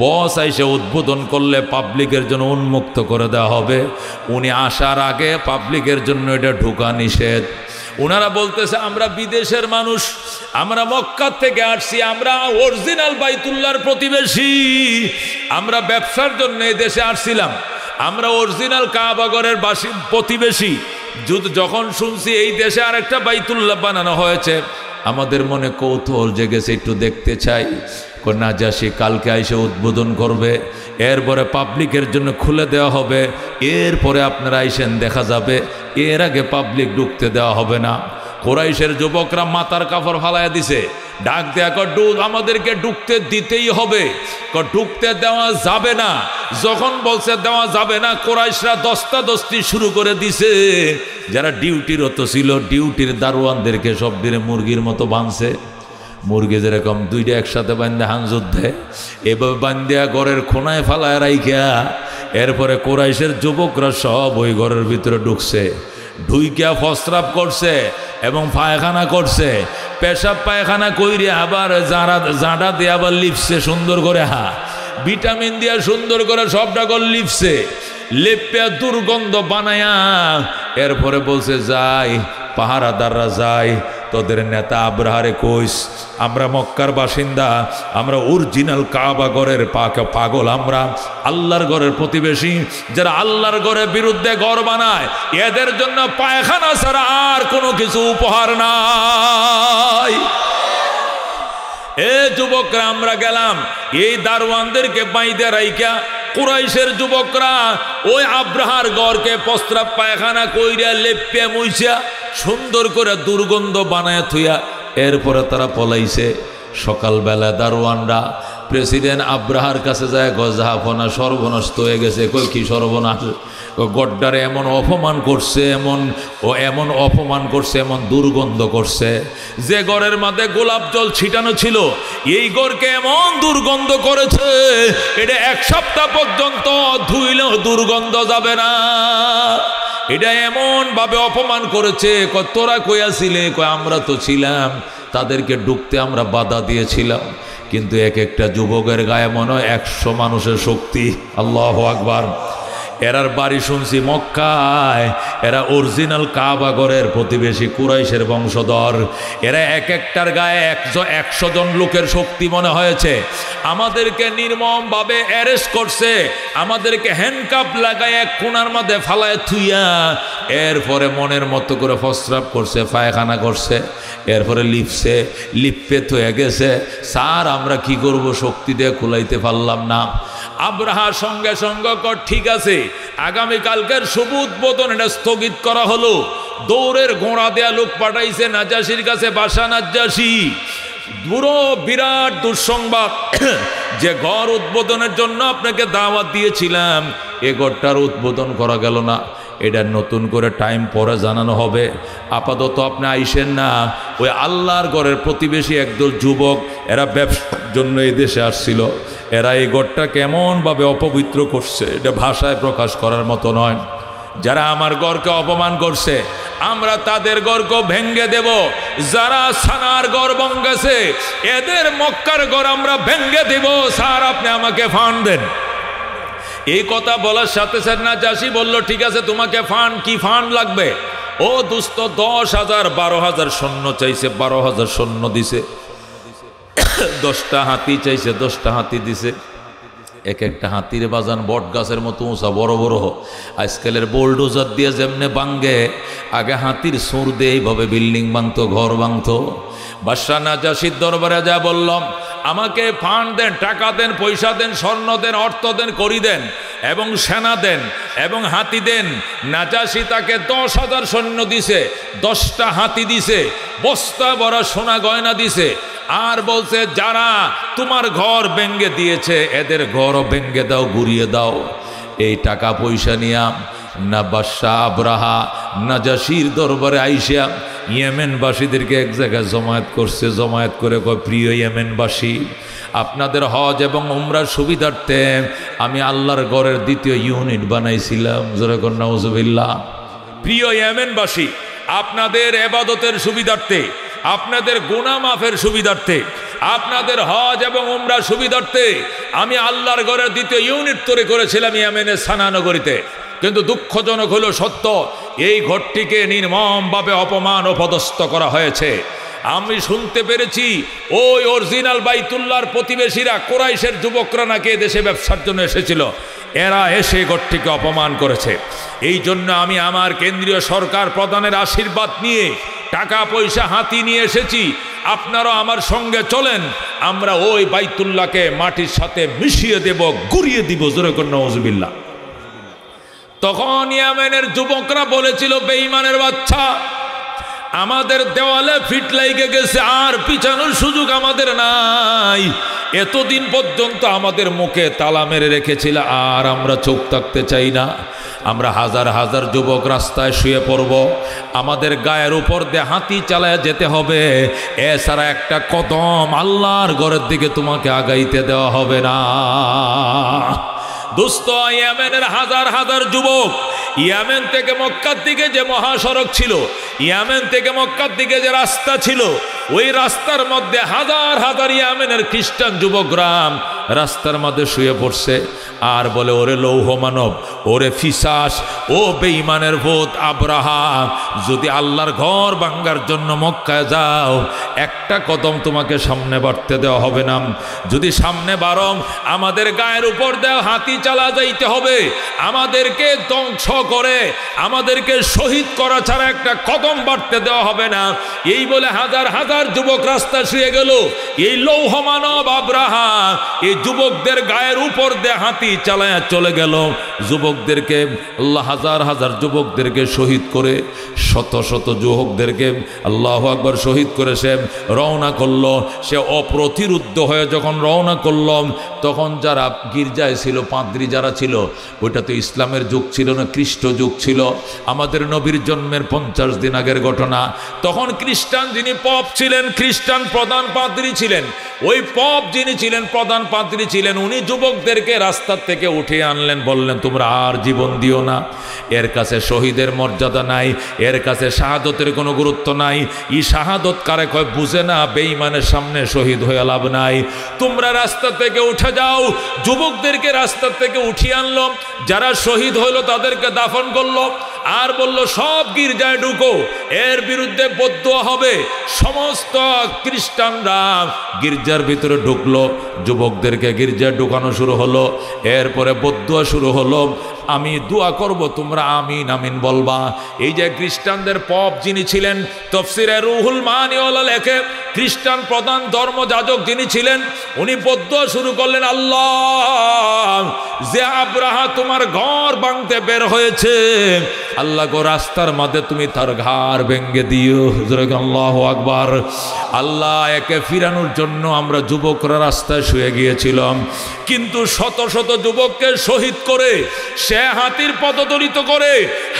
বস আইসে উদ্বোধন করলে পাবলিকের জন্য উন্মুক্ত করে দেওয়া হবে। উনি আসার আগে পাবলিকের জন্য এটা ঢোকা নিষেধ। ওনারা বলতেছে, আমরা বিদেশের মানুষ, আমরা মক্কার থেকে আসছি, আমরা অরিজিনাল বাইতুল্লাহর প্রতিবেশী, আমরা ব্যবসার জন্য এই দেশে আসছিলাম, আমরা অরিজিনাল কাবাগরের প্রতিবেশী। যখন শুনছি এই দেশে আরেকটা বাইতুল্লাহ বানানো হয়েছে, আমাদের মনে কৌতূহল জেগেছে, একটু দেখতে চাই। নাজ্জাশী কালকে এসে উদ্বোধন করবে, এরপরে পাবলিকের জন্য খুলে দেওয়া হবে, এরপরে আপনারা আইসেন দেখা যাবে, এর আগে পাবলিক ঢুকতে দেওয়া হবে না। কুরাইশের যুবকরা মাথার কাপড় ফালাইয়া দিছে, ডাক দেয়া আমাদেরকে ঢুকতে দিতেই হবে, ঢুকতে দেওয়া যাবে না। যখন বলছে দেওয়া যাবে না, কুরাইশরা দস্তাদস্তি শুরু করে দিছে। যারা ডিউটিরত ছিল, ডিউটির দারোয়ানদেরকে সব দিনে মুরগির মতো বাঁধছে। মুরগি যেরকম দুইটা একসাথে বান্ধে হানজুত দেয়, এভাবে বান্ধিয়া ঘরের কোনায় ফালায় রাইখা, এরপরে কুরাইশের যুবকরা সব ওই ঘরের ভিতরে ঢুকছে, ঢুইকা প্রস্রাব করছে এবং পায়খানা করছে। পেশাব পায়খানা কইরে আবার জাঁড়া দিয়ে আবার লিপসে সুন্দর করে, ভিটামিন দিয়া সুন্দর করে সবটা করে লিপসে, লেপে দুর্গন্ধ বানায়া এরপরে বলছে, যাই পাহারাদাররা যাই, তোদের নেতা আব্রাহারে কইস, আমরা মক্কার বাসিন্দা, আমরা অরিজিনাল কাবা ঘরের পাগল, আমরা আল্লাহর ঘরের প্রতিবেশী। যারা আল্লাহর ঘরের বিরুদ্ধে ঘর বানায়, এদের জন্য পায়খানা ছাড়া আর কোনো কিছু উপহার নাই। এ যুবকরা, আমরা গেলাম এই দারোয়ানদেরকে বাইদে রাইকা। কুরাইশের যুবকরা ওই আব্রাহার ঘরকে প্রস্রাব পায়খানা কইরা লেপে মুইছা সুন্দর করে দুর্গন্ধ বানায় থুইয়া এরপরে তারা পলাইছে। সকালবেলা দারোয়ানরা প্রেসিডেন্ট আব্রাহার কাছে যায়, গজাহাফনা সর্বনষ্ট হয়ে গেছে। কই কি সর্বনাশ? গড্ডারে এমন অপমান করছে, এমন অপমান করছে, এমন দুর্গন্ধ করছে, যে ঘরের মধ্যে গোলাপ জল ছিটানো ছিল এই ঘরকে এমন দুর্গন্ধ করেছে, এটা 1 সপ্তাহ পর্যন্ত ধুইলেও দুর্গন্ধ যাবে না। এটা এমন ভাবে অপমান করেছে। তোরা কইয়াছিলে? আমরা তো ছিলাম, তাদেরকে ঢুকতে আমরা বাধা দিয়েছিলাম, কিন্তু এক একটা যুবকের গায়ে মনে হয় 100 মানুষের শক্তি। আল্লাহু আকবার। এরার বাড়ি শুনছি মক্কায়, এরা অরিজিনাল কাবা ঘরের প্রতিবেশী কুরাইশের বংশধর। এরা এক একটার গায়ে 100 জন লোকের শক্তি মনে হয়েছে। আমাদেরকে নির্মমভাবে অ্যারেস্ট করছে, আমাদেরকে হ্যান্ডকাপ লাগায় এক কোণার মধ্যে ফালায় থুইয়া এরপরে মনের মতো করে প্রস্রাব করছে, পায়খানা করছে, এরপরে লিপে থয়ে গেছে। স্যার আমরা কি করব, শক্তি দিয়ে খুলাইতে পারলাম না। আব্রাহার সঙ্গে সঙ্গে ঠিক আছে, আগামীকালকের শুভ উদ্বোধন এটা স্থগিত করা হলো। দৌড়ের ঘোড়া দেয়া লোক পাঠাইছে নাজ্জাশীর কাছে, বাদশা নাজ্জাশী পুরো বিরাট দুঃসংবাদ যে ঘর উদ্বোধনের জন্য আপনাকে দাওয়াত দিয়েছিলাম, এ ঘরটার উদ্বোধন করা গেল না, এটা নতুন করে টাইম পরে জানানো হবে, আপাতত আপনি আইসেন না। ওই আল্লাহর ঘরের প্রতিবেশী একদল যুবক, এরা ব্যবসার জন্য এই দেশে আসছিল, এরা এই ঘরটা কেমনভাবে অপবিত্র করছে এটা ভাষায় প্রকাশ করার মতো নয়। যারা আমার ঘরকে অপমান করছে আমরা তাদের ঘরকে ভেঙ্গে দেব। যারা সানার ঘর ভেঙ্গেছে এদের মক্কার ঘর আমরা ভেঙ্গে দেব। স্যার আপনি আমাকে ফান্ড দেন। এই কথা বলার সাথে সাথে নাজ্জাশী বলল ঠিক আছে, তোমাকে ফান্ড, কি ফান্ড লাগবে? ও দোস্ত 10,000 12,000 সৈন্য চাইছে, 12,000 সৈন্য দিছে। 10টা হাতি চাইছে, 10টা হাতি দিছে। এক একটা হাতির বাজান বট গাছের মতো উঁচা বড় বড়। আজকালের বোলডোজার দিয়ে যেমনে ভাঙ্গে, আগে হাতির সুর দিয়ে এইভাবে বিল্ডিং ভাঙতো, ঘর ভাঙতো। বাদশা নাজ্জাশীর দরবারে যা বললাম, আমাকে ফান্ড দেন, টাকা দেন, পয়সা দেন, স্বর্ণ দেন, অর্থ দেন, করি দেন এবং সেনা দেন এবং হাতি দেন। নাজ্জাশী তাকে 10,000 সৈন্য দিছে, 10টা হাতি দিছে, বস্তা ভরা সোনা গয়না দিছে, আর বলছে যারা তোমার ঘর ভেঙ্গে দিয়েছে এদের ঘরও ভেঙ্গে দাও, ঘুরিয়ে দাও। এই টাকা পয়সা নিয়ে না বাদশা আব্রাহা নাজ্জাশীর দরবারে আইসা ইয়েমেনবাসীদেরকে এক জায়গায় জমায়েত করছে। জমায়েত করে কয়, প্রিয় ইয়েমেনবাসী, আপনাদের হজ এবং উমরার সুবিধার্থে আমি আল্লাহর ঘরের 2য় ইউনিট বানাইছিলাম। জোরে কর নাউজুবিল্লাহ। প্রিয় ইয়েমেনবাসী, আপনাদের ইবাদতের সুবিধার্থে, আপনাদের গুনাহ মাফের সুবিধার্থে, আপনাদের হজ এবং উমরার সুবিধার্থে আমি আল্লাহর ঘরের 2য় ইউনিট তৈরি করেছিলাম ইয়েমেনের সানা নগরীতে। কিন্তু দুঃখজনক হলো সত্য, এই ঘরটিকে নির্মমভাবে অপমান ও পদস্থ করা হয়েছে। আমি শুনতে পেরেছি ওই অরিজিনাল বাইতুল্লাহর প্রতিবেশীরা, কুরাইশের যুবকরা নাকি দেশে ব্যবসার জন্য এসেছিল, এরা এসে ঘরটিকে অপমান করেছে। এই জন্য আমি আমার কেন্দ্রীয় সরকার প্রধানের আশীর্বাদ নিয়ে টাকা পয়সা হাতি নিয়ে এসেছি। আপনারা আমার সঙ্গে চলেন, আমরা ওই বাইতুল্লাহকে মাটির সাথে মিশিয়ে দেব, গুড়িয়ে দিব। জোরে কর নাউজুবিল্লাহ। তখন ইয়েমেনের যুবকরা বলেছিল, বেঈমানের বাচ্চা, আমাদের দেওয়ালে ফিট লেগে গেছে, আর পিছানোর সুযোগ আমাদের নাই। এতদিন পর্যন্ত আমাদের মুখে তালা মেরে রেখেছিল, আর আমরা চোখ থাকতে চাই না। আমরা হাজার হাজার যুবক রাস্তায় শুয়ে পড়ব, আমাদের গায়ের উপর দিয়ে হাতি চালায় যেতে হবে, এছাড়া একটা কদম আল্লাহর ঘরের দিকে তোমাকে আগাইতে দেওয়া হবে না। দোস্ত, ইয়েমেনের হাজার হাজার যুবক, ইয়েমেন থেকে মক্কার দিকে যে মহাসড়ক ছিল, ইয়েমেন থেকে মক্কার দিকে যে রাস্তা ছিল, ওই রাস্তার মধ্যে হাজার হাজার ইয়েমেনের খ্রিস্টান যুবকরা রাস্তার মধ্যে শুয়ে পড়ছে আর বলে, ওরে লৌহ মানব, ওরে ফিসাস, ও বেঈমানের ভূত আব্রাহা, যদি আল্লাহর ঘর ভাঙ্গার জন্য মক্কায় যাও, একটা কদম তোমাকে সামনে বাড়তে দেওয়া হবে না। যদি সামনে বাড়ং, আমাদের গায়ের উপর দেওয়া হাতি চালা যাইতে হবে, আমাদেরকে ধ্বংস করে আমাদেরকে শহীদ করা ছাড়া একটা কদম বাড়তে দেওয়া হবে না। এই বলে হাজার হাজার যুবক রাস্তা শুয়ে গেল। এই লৌহ মানব আব্রাহা এই যুবকদের গায়ের উপর দিয়ে হাতি চালায়া চলে গেল। যুবকদেরকে আল্লাহ হাজার হাজার যুবকদেরকে শহীদ করে, শত শত যুবকদেরকে আল্লাহু আকবার শহীদ করে সে রওনা করলো। সে অপ্রতিরুদ্ধ হয়ে যখন রওনা করল, তখন যারা গির্জায় ছিল, পাদ্রী যারা ছিল, ওইটা তো ইসলামের যুগ ছিল না, খ্রিস্ট যুগ ছিল। আমাদের নবীর জন্মের 50 দিন আগের ঘটনা। তখন খ্রিস্টান যিনি পপ ছিলেন, খ্রিস্টান প্রধান পাদ্রী ছিলেন, ওই পপ যিনি ছিলেন প্রধান পাদ্রী ছিলেন, উনি যুবকদেরকে রাস্তার থেকে উঠিয়ে আনলেন, বললেন তোমরা আর জীবন দিও না, এর কাছে শহীদের মর্যাদা নাই, এর কাছে শাহাদতের কোনো গুরুত্ব নাই। ই শাহাদত কারে কয় বুঝে না, বেঈমানের সামনে শহীদ হয়ে লাভ নাই, তোমরা রাস্তা থেকে উঠে যাও। যুবকদেরকে রাস্তা থেকে উঠিয়ে আনলো, যারা শহীদ হইল তাদেরকে দাফন করলো, আর বলল সব গির্জায় ঢুকো, এর বিরুদ্ধে বদদোয়া হবে। সমস্ত খ্রিস্টানরা গির্জার ভিতরে ঢুকলো, যুবকদেরকে গির্জায় ঢুকানো শুরু হলো, এরপরে বদদোয়া শুরু হলো। আমি দোয়া করব, তোমরা আমিন আমিন বলবা। এই যে খ্রিস্টানদের পপ যিনি ছিলেন, তাফসীরে রুহুল মানিওয়ালা লেখে, খ্রিস্টান প্রধান ধর্মযাজক যিনি ছিলেন, উনি বদদোয়া শুরু করলেন, আল্লাহ যে আব্রাহা তোমার ঘর ভাঙতে বের হয়েছে, আল্লাহ গো রাস্তার মধ্যে তুমি তার ঘাড় ভেঙে দিও। আল্লাহু আকবার। আল্লাহ একে ফিরানোর জন্য আমরা যুবকরা রাস্তায় শুয়ে গিয়েছিলাম, কিন্তু শত শত যুবককে শহীদ করে, সে হাতির পদদলিত করে,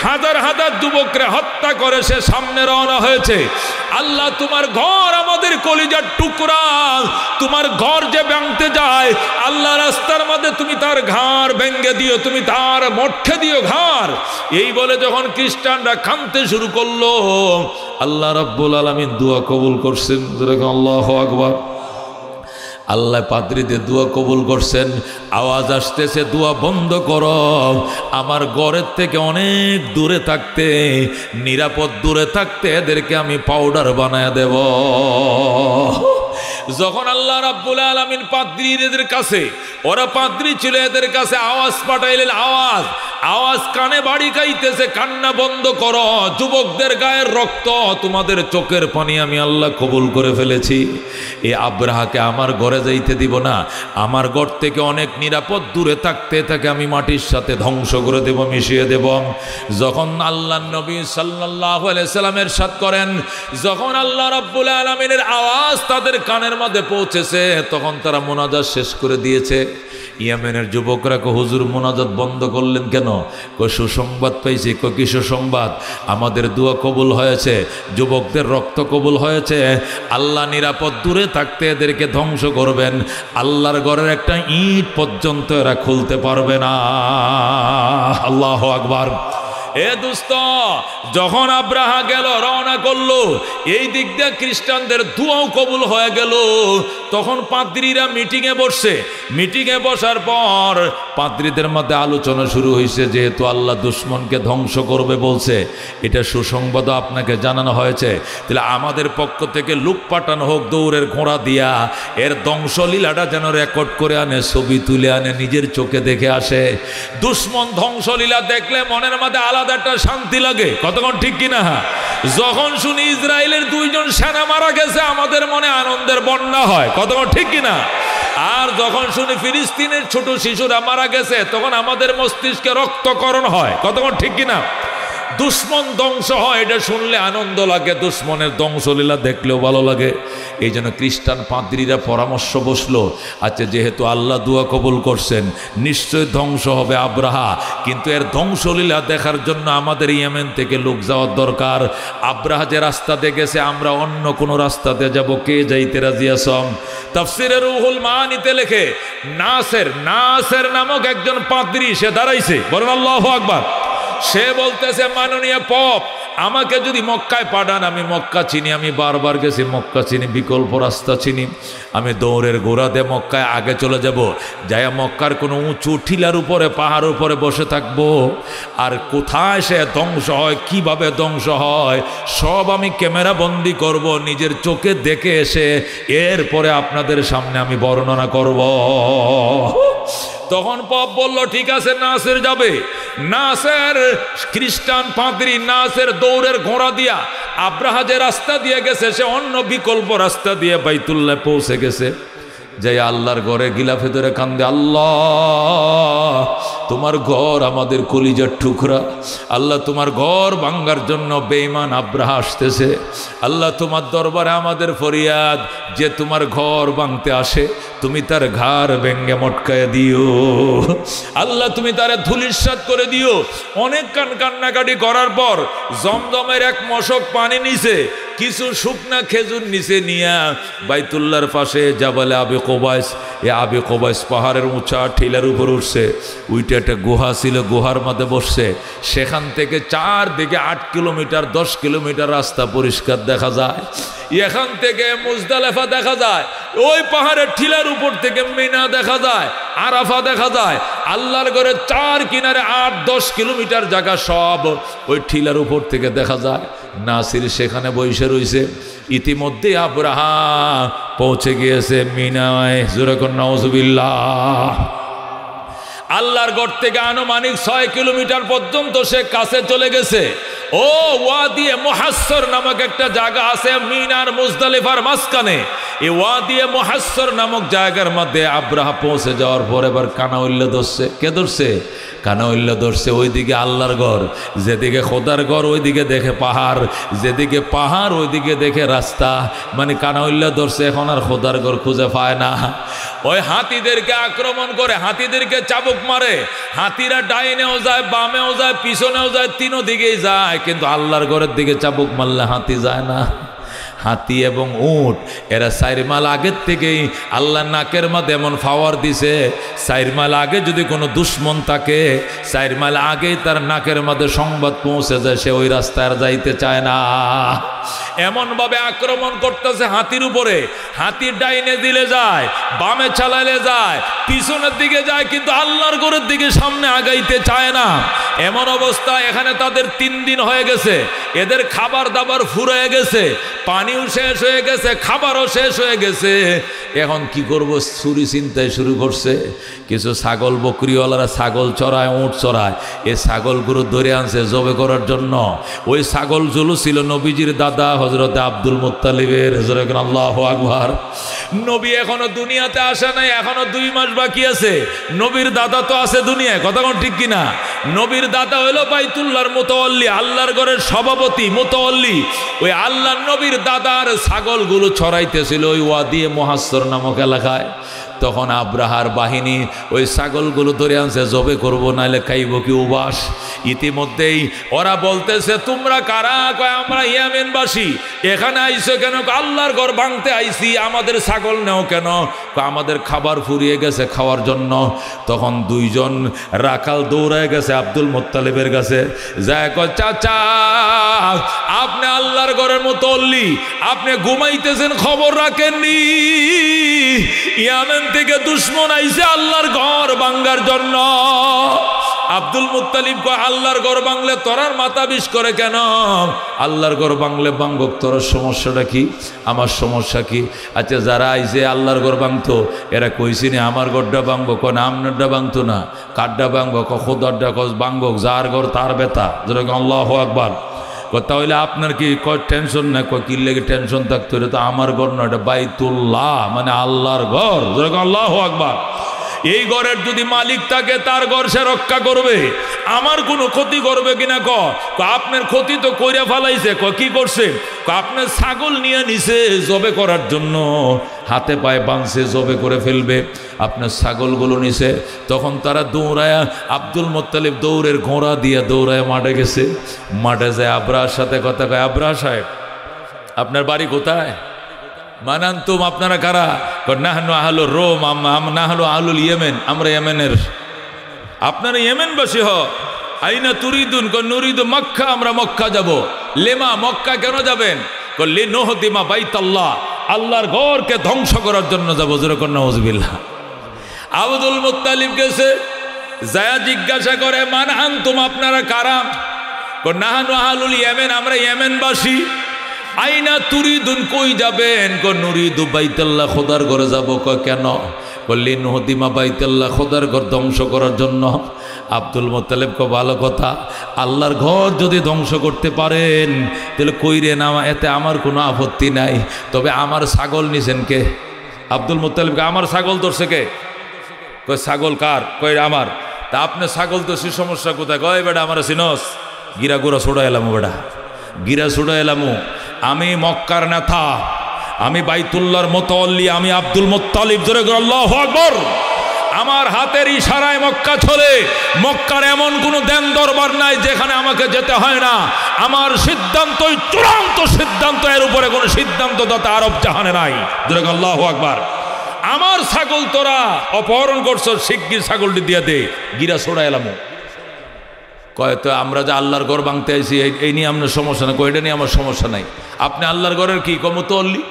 হাজার হাজার যুবককে হত্যা করে সে সামনে রওনা হয়েছে। আল্লাহ তোমার ঘর আমাদের কলিজার টুকরা, তোমার ঘর যে ভাঙতে যায়, আল্লাহ রাস্তার মধ্যে তুমি তার ঘাড় ভেঙে দিও, তুমি তার মটকে দিও ঘাড়। এই বলে যখন খ্রিস্টানরা কাঁদতে শুরু করলো, আল্লাহ রাব্বুল আলামিন দোয়া কবুল করছেন। আল্লাহু আকবার। আল্লাহ পাদ্রীদের দোয়া কবুল করছেন। আওয়াজ আসতেছে, দোয়া বন্ধ করো, আমার ঘরের থেকে অনেক দূরে থাকতে, নিরাপদ দূরে থাকতে এদেরকে আমি পাউডার বানায় দেব। যখন আল্লাহ রাব্বুল আলামিন পাদ্রীদের কাছে, ওরা পাদ্রী ছিল, এদের কাছে আওয়াজ পাঠাইলেন, আওয়াজ আওয়াজ কানে বাড়ি খাইতেছে, কান্না বন্ধ করো, যুবকদের গায়ের রক্ত, তোমাদের চোখের পানি আমি আল্লাহ কবুল করে ফেলেছি। এই আব্রাহাকে আমার ঘরে যাইতে দিব না, আমার ঘর থেকে অনেক নিরাপদ দূরে থাকতে তাকে আমি মাটির সাথে ধ্বংস করে দেব, মিশিয়ে দেব। যখন আল্লাহ নবী সাল্লাল্লাহু আলাইহি সাল্লামের সাথ করেন, যখন আল্লাহ রাব্বুল আলামিনের আওয়াজ তাদের কানের মধ্যে পৌঁছেছে, তখন তারা মোনাজাত শেষ করে দিয়েছে। ইয়েমেনের যুবকরা কো হুজুর মোনাজাত বন্ধ করলেন কেন? কো সুসংবাদ পাইছি। কো কি সুসংবাদ? আমাদের দোয়া কবুল হয়েছে, যুবকদের রক্ত কবুল হয়েছে, আল্লাহ নিরাপদ দূরে থাকতে এদেরকে ধ্বংস করবেন, আল্লাহর ঘরের একটা ইট পর্যন্ত এরা খুলতে পারবে না। আল্লাহু আকবার। এ দোস্ত, যখন আব্রাহা গেল, রওনা করলো, এই দিক দিয়ে খ্রিস্টানদের দোয়াও কবুল হয়ে গেল। তখন পাদ্রীরা মিটিংয়ে বসছে, মিটিংয়ে বসার পর পাদ্রীদের মধ্যে আলোচনা শুরু হয়েছে, যেহেতু আল্লাহ দুশ্মনকে ধ্বংস করবে বলছে, এটা সুসংবাদ আপনাকে জানানো হয়েছে, তাহলে আমাদের পক্ষ থেকে লোক পাঠানো হোক দৌড়ের ঘোড়া দিয়া, এর ধ্বংসলীলাটা যেন রেকর্ড করে আনে, ছবি তুলে আনে, নিজের চোখে দেখে আসে। দুশ্মন ধ্বংসলীলা দেখলে মনের মধ্যে আলাদা একটা শান্তি লাগে, কতক্ষণ ঠিক কিনা? যখন শুনি ইসরায়েলের 2 জন সেনা মারা গেছে, আমাদের মনে আনন্দের বন্যা হয়, কতক্ষণ ঠিক কিনা? আর যখন শুনি ফিলিস্তিনের ছোট শিশুরা মারা গেছে, তখন আমাদের মস্তিষ্কে রক্তকরণ হয়, কতক্ষণ ঠিক কিনা? দুশ্মন ধ্বংস হয়, এটা শুনলে আনন্দ লাগে, দুশ্মনের ধ্বংসলীলা দেখলেও ভালো লাগে। এই জন্য খ্রিস্টান পাদ্রীরা পরামর্শ বসলো, আচ্ছা যেহেতু আল্লাহ দোয়া কবুল করছেন, নিশ্চয় ধ্বংস হবে আব্রাহা, কিন্তু এর ধ্বংসলীলা দেখার জন্য আমাদের ইয়েমেন থেকে লোক যাওয়ার দরকার। আব্রাহা যে রাস্তাতে গেছে, আমরা অন্য কোনো রাস্তাতে যাব, কে যাইতে রাজি আছেন? তাফসীরে রুহুল মানিতে লেখে, নাসের নামক একজন পাদ্রী সে দাঁড়াইছে, বলেন আল্লাহু আকবার। সে বলতেছে, মাননীয় পপ, আমাকে যদি মক্কায় পাঠান, আমি মক্কা চিনি, আমি বারবার গেছি মক্কা চিনি, বিকল্প রাস্তা চিনি, আমি দৌড়ের ঘোড়া দিয়ে মক্কায় আগে চলে যাব, যাইয়া মক্কার কোনো উঁচু টিলার উপরে, পাহাড়ের উপরে বসে থাকবো, আর কোথায় সে ধ্বংস হয়, কিভাবে ধ্বংস হয়, সব আমি ক্যামেরা বন্দি করব, নিজের চোখে দেখে এসে এরপরে আপনাদের সামনে আমি বর্ণনা করব। তখন পপ বলল, ঠিক আছে, নাসের যাবে। নাসের খ্রিস্টান পাদ্রী, নাসের দৌড়ের ঘোড়া দিয়া আব্রাহা যে রাস্তা দিয়ে গেছে, সে অন্য বিকল্প রাস্তা দিয়ে বাইতুল্লাহ পৌঁছে গেছে। যাই আল্লাহর ঘরে গিলাফে ধরে কান্দে, আল্লাহ তোমার ঘর আমাদের কলিজার টুকরা, আল্লাহ তোমার ঘর ভাঙ্গার জন্য বেঈমান আব্রাহা আসতেছে, আল্লাহ তোমার দরবারে আমাদের ফরিয়াদ, যে তোমার ঘর ভাঙতে আসে তুমি তার ঘাড় ভেঙ্গে মটকায় দিও, আল্লাহ তুমি তারে ধুলিস্যাৎ করে দিও। অনেক কান্নাকাটি করার পর জমজমের এক মশক পানি নিছে, কিছু শুকনা খেজুর নিচে নিয়া বাইতুল্লাহর পাশে জাবালে আবি কোবাইস, এ আবি কোবাইস পাহাড়ের উঁচা টিলার উপর উঠছে, উইটা একটা গুহা ছিল, গুহার মধ্যে বসছে। সেখান থেকে চারদিকে 8 কিলোমিটার 10 কিলোমিটার রাস্তা পরিষ্কার দেখা যায়। এখান থেকে মুজদালেফা দেখা যায়, ওই পাহাড়ের টিলার উপর থেকে মিনা দেখা যায়, আরাফা দেখা যায়। আল্লাহর ঘরের 4 কিনারে 8-10 কিলোমিটার জায়গা সব ওই টিলার উপর থেকে দেখা যায়। নাসির সেখানে বসে রয়েছে। ইতিমধ্যে আব্রাহা পৌঁছে গিয়েছে মিনায়। জোরে কোন নাউজুবিল্লাহ। আল্লাহর গড় থেকে আনুমানিক 6 কিলোমিটার পর্যন্ত সে কাছে চলে গেছে। ও ওয়াদিয়ে মুহাসসর নামক একটা জায়গা আছে মিনার মুজদালিফার মাঝখানে। এই ওয়াদিয়ে মুহাসসর নামক জায়গার মধ্যে আব্রাহা পৌঁছে যাওয়ার পর এবার কানাউল্লা ধরছে। কে ধরছে? কানাউল্লা ধরছে। ওইদিকে আল্লাহর ঘর, যেদিকে খোদার ঘর ওইদিকে দেখে পাহাড়, যেদিকে পাহাড় ওইদিকে দেখে রাস্তা। মানে কানাউল্লা ধরছে, এখন আর খোদার ঘর খুঁজে পায় না। ওই হাতিদেরকে আক্রমণ করে, হাতিদেরকে চাবুক মারে। হাতিরা ডাইনেও যায়, বামেও যায়, পিছনেও যায়, তিনো দিকেই যায়, কিন্তু আল্লাহর ঘরের দিকে চাবুক মারলে হাতি যায় না। হাতি এবং উট এরা 4 মাইল আগের থেকেই আল্লাহ নাকের মধ্যে এমন পাওয়ার দিছে, 4 মাইল আগে যদি কোনো দুশ্মন থাকে 4 মাইল আগেই তার নাকের মধ্যে সংবাদ পৌঁছে যায়, সে ওই রাস্তায় আর যাইতে চায় না। এমনভাবে আক্রমণ করতেছে হাতির উপরে। হাতির ডাইনে দিলে যায়, বামে চালাইলে যায়, পিছনের দিকে যায়, কিন্তু আল্লাহর ঘরের দিকে সামনে আগাইতে চায় না। এমন অবস্থা এখানে তাদের 3 দিন হয়ে গেছে। এদের খাবার দাবার ফুরিয়ে গেছে, পানিও শেষ হয়ে গেছে, খাবারও শেষ হয়ে গেছে। এখন কি করব? চুরি চিন্তায় শুরু করছে। কিছু ছাগল বকরিওয়ালারা ছাগল চড়ায়, উঁট চড়ায়। এই ছাগলগুলো ধরে আনছে জবে করার জন্য। ওই ছাগলগুলো ছিল নবীজির দাদা হযরত আব্দুল মুত্তালিবের। আল্লাহু আকবার। নবী এখনো দুনিয়াতে আসে নাই, এখনো 2 মাস বাকি আছে। নবীর দাদা তো আছে দুনিয়ায়, কথা কোন ঠিক কিনা? নবীর দাদা হইলো বাইতুল্লাহর মুতাওয়াল্লি, আল্লাহর ঘরের সভাপতি মুতাওয়াল্লি। ওই আল্লাহর নবীর দাদার ছাগলগুলো ছড়াইতেছিল ওই ওয়াদিয়ে মুহাসসর নামক এলাকায়। তখন আব্রাহার বাহিনী ওই ছাগলগুলো ধরে আনছে, জবে করবো নাহলে খাইব কি উবাস। ইতিমধ্যেই ওরা বলতেছে, তোমরা কারা? কয় আমরা ইয়ামেনবাসী। এখানে আইছো কেন? আল্লাহর ঘর ভাঙতে আইছি। আমাদের ছাগল নেও কেন? আমাদের খাবার ফুরিয়ে গেছে খাওয়ার জন্য। তখন 2 জন রাখাল দৌড়ায় গেছে আব্দুল মুত্তালিবের কাছে, যায় কয়, চাচা আপনি আল্লাহর ঘরের মুতাওয়াল্লি, আপনি ঘুমাইতেছেন, খবর রাখেননি? ইয়ামেন থেকে দুশ্মন আইছে আল্লাহর ঘর ভাঙ্গার জন্য। আব্দুল মুত্তালিব কয়, আল্লাহর ঘর ভাঙলে তোরার মাথা বিষ করে কেন? আল্লাহর ঘর ভাঙলে ভাঙ্গক, তোর সমস্যাটা কি? আমার সমস্যা কি? আচ্ছা যারা আইছে আল্লাহর ঘর ভাঙতো এরা কইছি না আমার ঘরটা ভাঙবো? কোন আমনারটা ভাঙতো না, কাঠটা ভাঙবো? খোদারটা ভাঙবো, যার ঘর তার বেতা। যেরকম আল্লাহু আকবার। তাহলে আপনার কি টেনশন না? কি লেগে টেনশন থাকতো? এটা তো আমার ঘর না, এটা বাইতুল্লাহ, মানে আল্লাহর ঘর। যেরকম আল্লাহু আকবার। এই ঘরের যদি মালিক থাকে তার ঘর সে রক্ষা করবে। আমার কোনো ক্ষতি করবে কিনা? আপনার ক্ষতি তো কইরা ফেলাইছে। কি করছে? আপনার ছাগল নিয়ে নিছে জবে করার জন্য, হাতে পায়ে বাঁধছে, জবে করে ফেলবে। আপনার ছাগলগুলো নিছে। তখন তারা দৌড়ায়া, আব্দুল মুত্তালিব দৌড়ের ঘোড়া দিয়ে দৌড়ায় মাঠে গেছে। মাঠে যায় আব্রাহার সাথে কথা কয়, আব্রাহা সাহেব আপনার বাড়ি কোথায়? মানান্তুম, আপনারা কারা? নাহনু আহলুর রোম, নাহনু আহলুল ইয়েমেন, আমরা ইয়েমেনের। আপনারা ইয়েমেনবাসী হ? আইনা তুরিদুন? নুরিদু মক্কা, আমরা মক্কা যাব। লেমা, মক্কা কেন যাবেন? লিনুহদিমা বাইতাল্লাহ, আল্লাহর ঘরকে ধ্বংস করার জন্য যাবো। যেরকম নাউজুবিল্লাহ। আব্দুল মুত্তালিব গেছে, যায়া জিজ্ঞাসা করে, মান আনতুম, আপনারা কারা? নাহনু আহলুল ইয়েমেন, আমরা ইয়েমেনবাসী। আইনা তুরিদুন, কই যাবেন? নুরিদু বাইতাল্লাহ, খোদার ঘরে যাব। কেন? লিনুহদিমা বাইতাল্লাহ, খোদার ঘর ধ্বংস করার জন্য। আব্দুল মুত্তালিব ভালো কথা, আল্লাহর ঘর যদি ধ্বংস করতে পারেন তাহলে কইরে না, এতে আমার কোনো আপত্তি নাই। তবে আমার ছাগল নিছেন কে? আব্দুল মুত্তালিব আমার ছাগল ধরছে কে? কই ছাগল কার? কই আমার। তা আপনি ছাগল তো সে সমস্যা কোথায়? কয় বেটা আমার সিনস, গিরা গুড়া ছোড়া এলাম, বেটা গিরা ছোড়া এলাম। আমি মক্কার নেতা, আমি বাইতুল্লাহর মুতাওয়াল্লি, আমি আব্দুল মুত্তালিব। জোরে আল্লাহু আকবার। আমার হাতের ইশারায় মক্কা চলে। মক্কার এমন কোনো দেন দরবার নাই যেখানে আমাকে যেতে হয় না। আমার সিদ্ধান্তই চূড়ান্ত সিদ্ধান্ত, এর উপরে কোনো সিদ্ধান্ত দাতা আরব জাহানে নাই। আল্লাহু আকবার। আমার ছাগল তোরা অপহরণ করছো, শিগগির ছাগলটি দিয়ে দে, গিরা ছোড়া এলাম। কয় তো আমরা যে আল্লাহর ঘর ভাঙতে আইছি এই নিয়ে আপনার সমস্যা না, কয়টা নিয়ে আমার সমস্যা নাই। আপনি আল্লাহর ঘরের কি মুতাল্লি?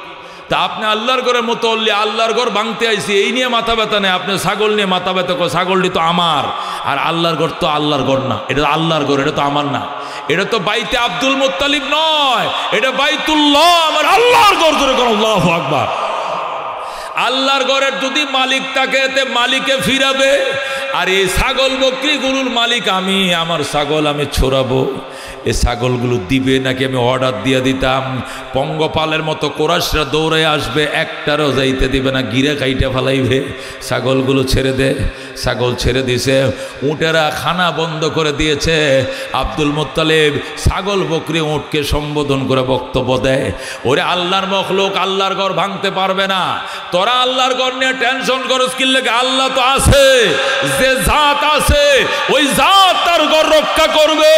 তা আপনি আল্লাহর ঘরের মুতাল্লি, আল্লাহর ঘর ভাঙতে আইছি এই নিয়ে মাথা ব্যথা নেই। আপনি ছাগল নিয়ে মাথা ব্যথা কয়, ছাগলটি তো আমার, আর আল্লাহর ঘর তো আল্লাহর ঘর না, এটা আল্লাহর ঘর, এটা তো আমার না। এটা তো বাইতে আব্দুল মুত্তালিব নয়, এটা বাইতুল্লাহ, আমার আল্লাহর ঘর। ধরে কোন আল্লাহু আকবার। আল্লাহর ঘরের যদি মালিক থাকে এতে মালিকে ফিরাবে, আর এই ছাগল বকরিগুলোর মালিক আমি, আমার ছাগল আমি ছড়াবো। এই ছাগলগুলো দিবে নাকি আমি অর্ডার দিয়ে দিতাম, পঙ্গপালের মতো কোরাসরা দৌড়ে আসবে, একটারও যাইতে দিবে না, গিরে কাইটা ফেলাইবে। ছাগলগুলো ছেড়ে দে। ছাগল ছেড়ে দিছে, উটেরা খানা বন্ধ করে দিয়েছে। আব্দুল মুত্তালিব ছাগল বকরি উটকে সম্বোধন করে বক্তব্য দেয়, ওরে আল্লাহর মখলুক আল্লাহর ঘর ভাঙতে পারবে না, তোরা আল্লাহর ঘর নিয়ে টেনশন করস কি লাগে? আল্লাহ তো আছে, যে জাত আছে ওই জাত তার ঘর রক্ষা করবে।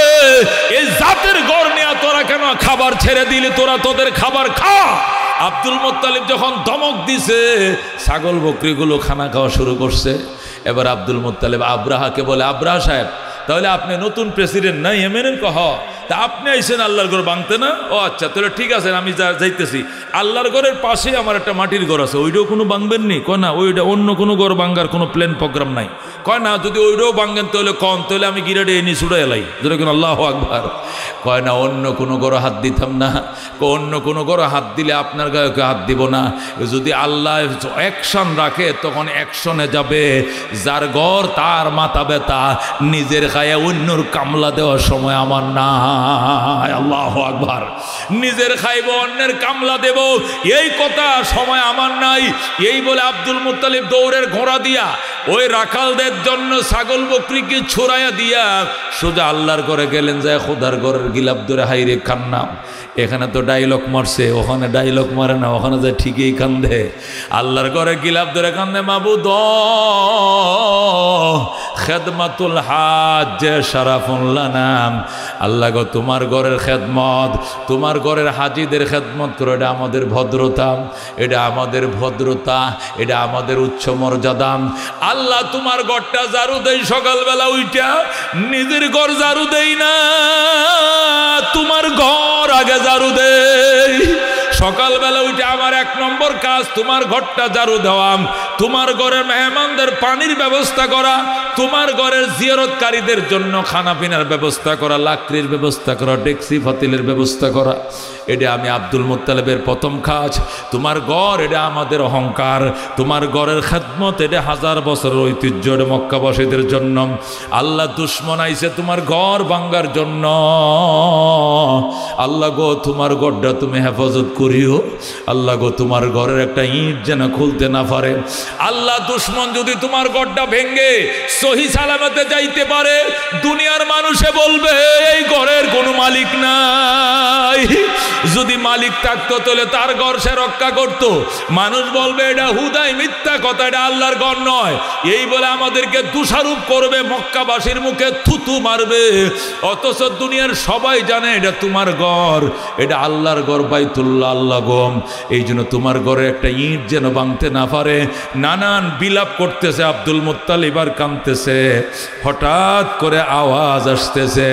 এই জাতের ঘর নিয়ে তোরা কেন খাবার ছেড়ে দিলি? তোরা তোদের খাবার খা। আব্দুল মুত্তালিব যখন ধমক দিছে, ছাগল বকরিগুলো খানা খাওয়া শুরু করছে। এবার আব্দুল মুত্তালিব আব্রাহাকে বলে, আব্রাহা সাহেব, তাহলে আপনি নতুন প্রেসিডেন্ট না ইয়েমেনের? কহ, তা আপনি আইসেন আল্লাহর ঘর ভাঙতে না? ও আচ্ছা, তাহলে ঠিক আছে, আমি যাইতেছি। আল্লাহর ঘরের পাশে আমার একটা মাটির ঘর আছে, ওইটাও কোনো ভাঙবেন নি? কয় না, ওইটা অন্য কোনো ঘর ভাঙ্গার কোনো প্ল্যান প্রোগ্রাম নাই। কয় না, যদি ওইটাও ভাঙ্গেন তাহলে কন, তাহলে আমি গিরাটে এনে ছুড়ে এলাই। ধরে কেন আল্লাহু আকবার। কয় না, অন্য কোনো ঘরে হাত দিতাম না। অন্য কোনো ঘরে হাত দিলে আপনার গায়ে হাত দিব না। যদি আল্লাহ অ্যাকশন রাখে তখন অ্যাকশনে যাবে। যার ঘর তার মাথা ব্যথা, নিজের খায়ে অন্যর কামলা দেওয়ার সময় আমার না। আল্লাহু আকবার। নিজের খাইব অন্যের কামলা দেব এই কথা সময় আমার নাই। এই বলে আব্দুল মুত্তালিব দৌড়ের ঘোড়া দিয়া ওই রাখালদের জন্য ছাগল বকরিকে ছড়াইয়া দিয়া সোজা আল্লাহর ঘরে গেলেন। যায় খোদার ঘরের গিলাপ ধরে হাইরে কান্নাম। এখানে তো ডায়লগ মারছে, ওখানে ডায়লগ মারে না, ওখানে যায় ঠিকই কান্দে। আল্লাহর ঘরে গিলাপ ধরে কান্দে, মাবুদ খেদমাতুল হাজ শারাফুল্লাহ নাম। আল্লাহ গো, তোমার ঘরের খেদমত, তোমার ঘরের হাজিদের খেদমত করো, এটা আমাদের ভদ্রতা, এটা আমাদের ভদ্রতা, এটা আমাদের উচ্চ মর্যাদা। আল্লাহ তোমার ঘরটা ঝাড়ু দেই সকালবেলা উইটা, নিজের ঘর ঝাড়ু দেই না, তোমার ঘর আগে ঝাড়ু দেই। সকালবেলা উঠে আমার 1 নম্বর কাজ তোমার ঘরটা ঝাড়ু দেওয়া, তোমার ঘরের মেহমানদের পানির ব্যবস্থা করা, তোমার ঘরের জিয়ারতকারীদের জন্য খানা পিনার ব্যবস্থা করা, লাকড়ির ব্যবস্থা করা, ডেকসি ফাতিলের ব্যবস্থা করা। এটা আমি আব্দুল মুত্তালিবের প্রথম কাজ। তোমার ঘর এটা আমাদের অহংকার, তোমার ঘরের খেদমত এটা 1000 বছরের ঐতিহ্য, এটা মক্কাবাসীদের জন্য। আল্লাহ দুশ্মন আইছে তোমার ঘর ভাঙ্গার জন্য। আল্লাহ গো, তোমার ঘরটা তুমি হেফাজত করিও। আল্লাহ গো, তোমার ঘরের একটা ইট যেন খুলতে না পারে। আল্লাহ দুশ্মন যদি তোমার ঘরটা ভেঙ্গে সহি সালামতে যাইতে পারে, দুনিয়ার মানুষে বলবে এই ঘরের কোনো মালিক নাই। যদি মালিক থাকতো তাহলে তার ঘর সে রক্ষা করতো। মানুষ বলবে এটা হুদাই মিথ্যা কথা, এটা আল্লাহর ঘর নয়। এই বলে আমাদেরকে দোষারোপ করবে, মক্কাবাসীর মুখে থুতু মারবে। অথচ দুনিয়ার সবাই জানে এটা তোমার ঘর, এটা আল্লাহর ঘর, বাইতুল্লাহ, আল্লাহ গম। এই জন্য তোমার ঘরে একটা ইট যেন ভাঙতে না পারে। নানান বিলাপ করতেছে আব্দুল মুত্তালিব আর কাঁদতেছে। হঠাৎ করে আওয়াজ আসতেছে,